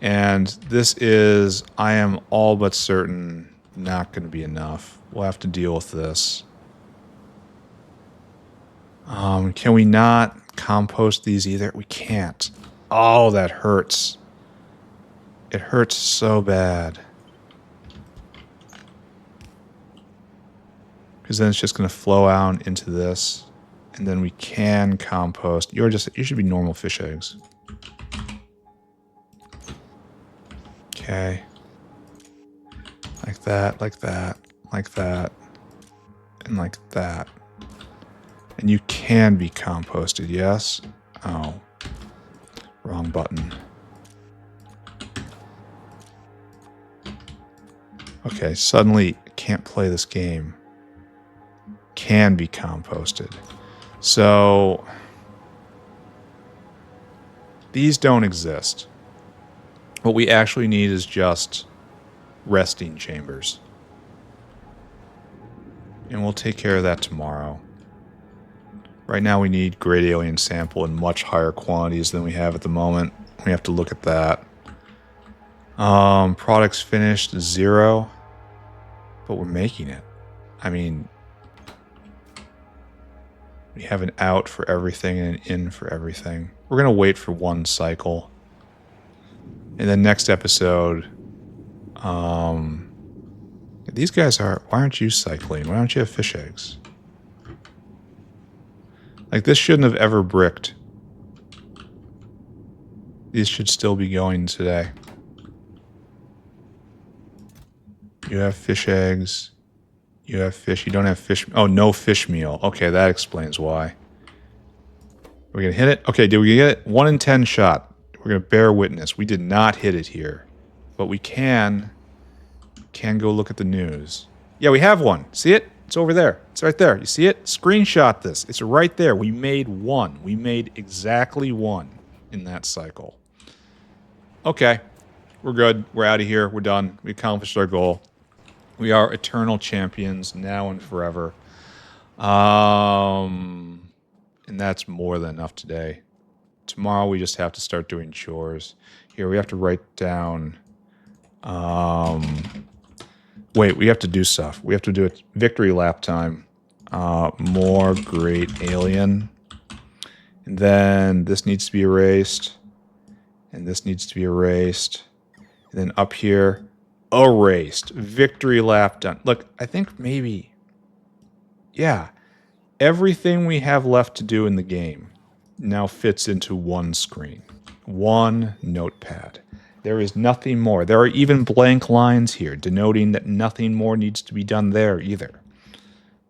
And this is, I am all but certain, not going to be enough. We'll have to deal with this. Can we not compost these either? We can't. Oh, that hurts. It hurts so bad. Because then it's just going to flow out into this. And then we can compost. You should be normal fish eggs. Okay. Like that, like that, like that, and like that. And you can be composted, yes? Oh. Wrong button. Okay, suddenly can't play this game. Can be composted. So these don't exist. What we actually need is just resting chambers. And we'll take care of that tomorrow. Right now we need great alien sample in much higher quantities than we have at the moment. We have to look at that. Products finished 0. But we're making it. I mean, we have an out for everything and an in for everything. We're going to wait for one cycle. In the next episode, these guys are... Why aren't you cycling? Why don't you have fish eggs? Like, this shouldn't have ever bricked. These should still be going today. You have fish eggs. You have fish. You don't have fish... Oh, no fish meal. Okay, that explains why. Are we going to hit it? Okay, did we get it? 1 in 10 shot. We're going to bear witness. We did not hit it here. But we can go look at the news. Yeah, we have one. See it? It's over there. It's right there. You see it? Screenshot this. It's right there. We made 1. We made exactly 1 in that cycle. Okay. We're good. We're out of here. We're done. We accomplished our goal. We are eternal champions now and forever. And that's more than enough today. Tomorrow we just have to start doing chores. Here, we have to write down... wait, we have to do stuff. We have to do it. Victory lap time. More great alien. And then this needs to be erased. And this needs to be erased. And then up here, erased. Victory lap done. Look, I think maybe... Yeah. Everything we have left to do in the game now fits into one screen. One notepad. There is nothing more. There are even blank lines here, denoting that nothing more needs to be done there either.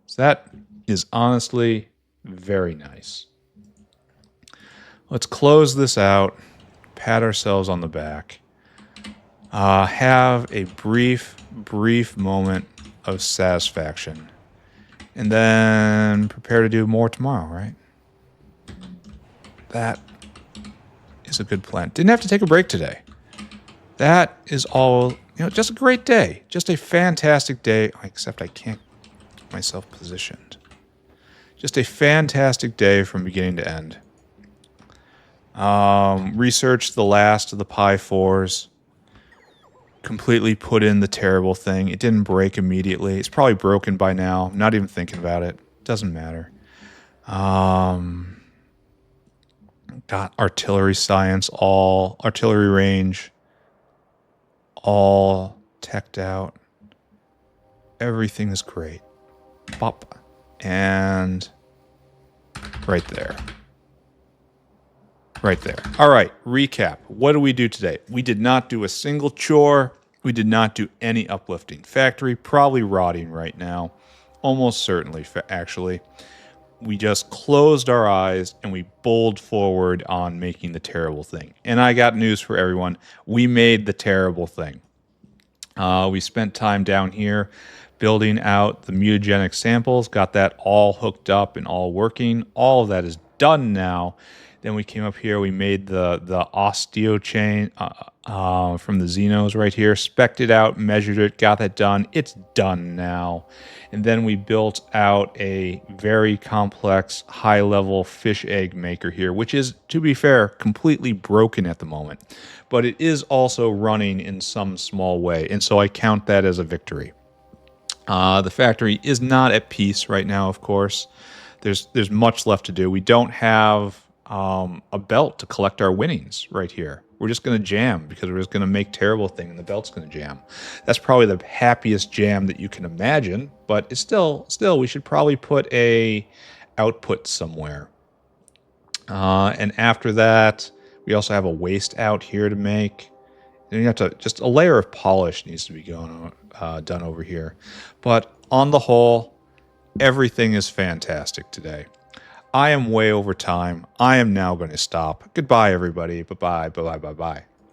So that is honestly very nice. Let's close this out, pat ourselves on the back, have a brief moment of satisfaction, and then prepare to do more tomorrow, right? That is a good plan. Didn't have to take a break today. That is all, just a great day. Just a fantastic day, except I can't get myself positioned. Just a fantastic day from beginning to end. Researched the last of the Pi 4s. Completely put in the terrible thing. It didn't break immediately. It's probably broken by now. I'm not even thinking about it. Doesn't matter. Got artillery science, all artillery range, all teched out. Everything is great. Pop. And right there. Right there. All right, recap. What did we do today? We did not do a single chore. We did not do any uplifting. Factory probably rotting right now. Almost certainly, actually. We just closed our eyes and we bowled forward on making the terrible thing. And I got news for everyone. We made the terrible thing. We spent time down here building out the mutagenic samples, got that all hooked up and all working. All of that is done now. Then we came up here, we made the Osteochain from the Xenos right here, spec'd it out, measured it, got that done. It's done now. And then we built out a very complex, high-level fish egg maker here, which is, to be fair, completely broken at the moment. But it is also running in some small way, and so I count that as a victory. The factory is not at peace right now, of course. There's much left to do. We don't have a belt to collect our winnings right here. We're just going to jam because we're just going to make terrible thing and the belt's going to jam. That's probably the happiest jam that you can imagine, but it's still we should probably put a output somewhere. And after that, we also have a waste out here to make. And you have to, just a layer of polish needs to be done over here. But on the whole, everything is fantastic today. I am way over time. I am now going to stop. Goodbye, everybody. Bye-bye, bye-bye, bye-bye.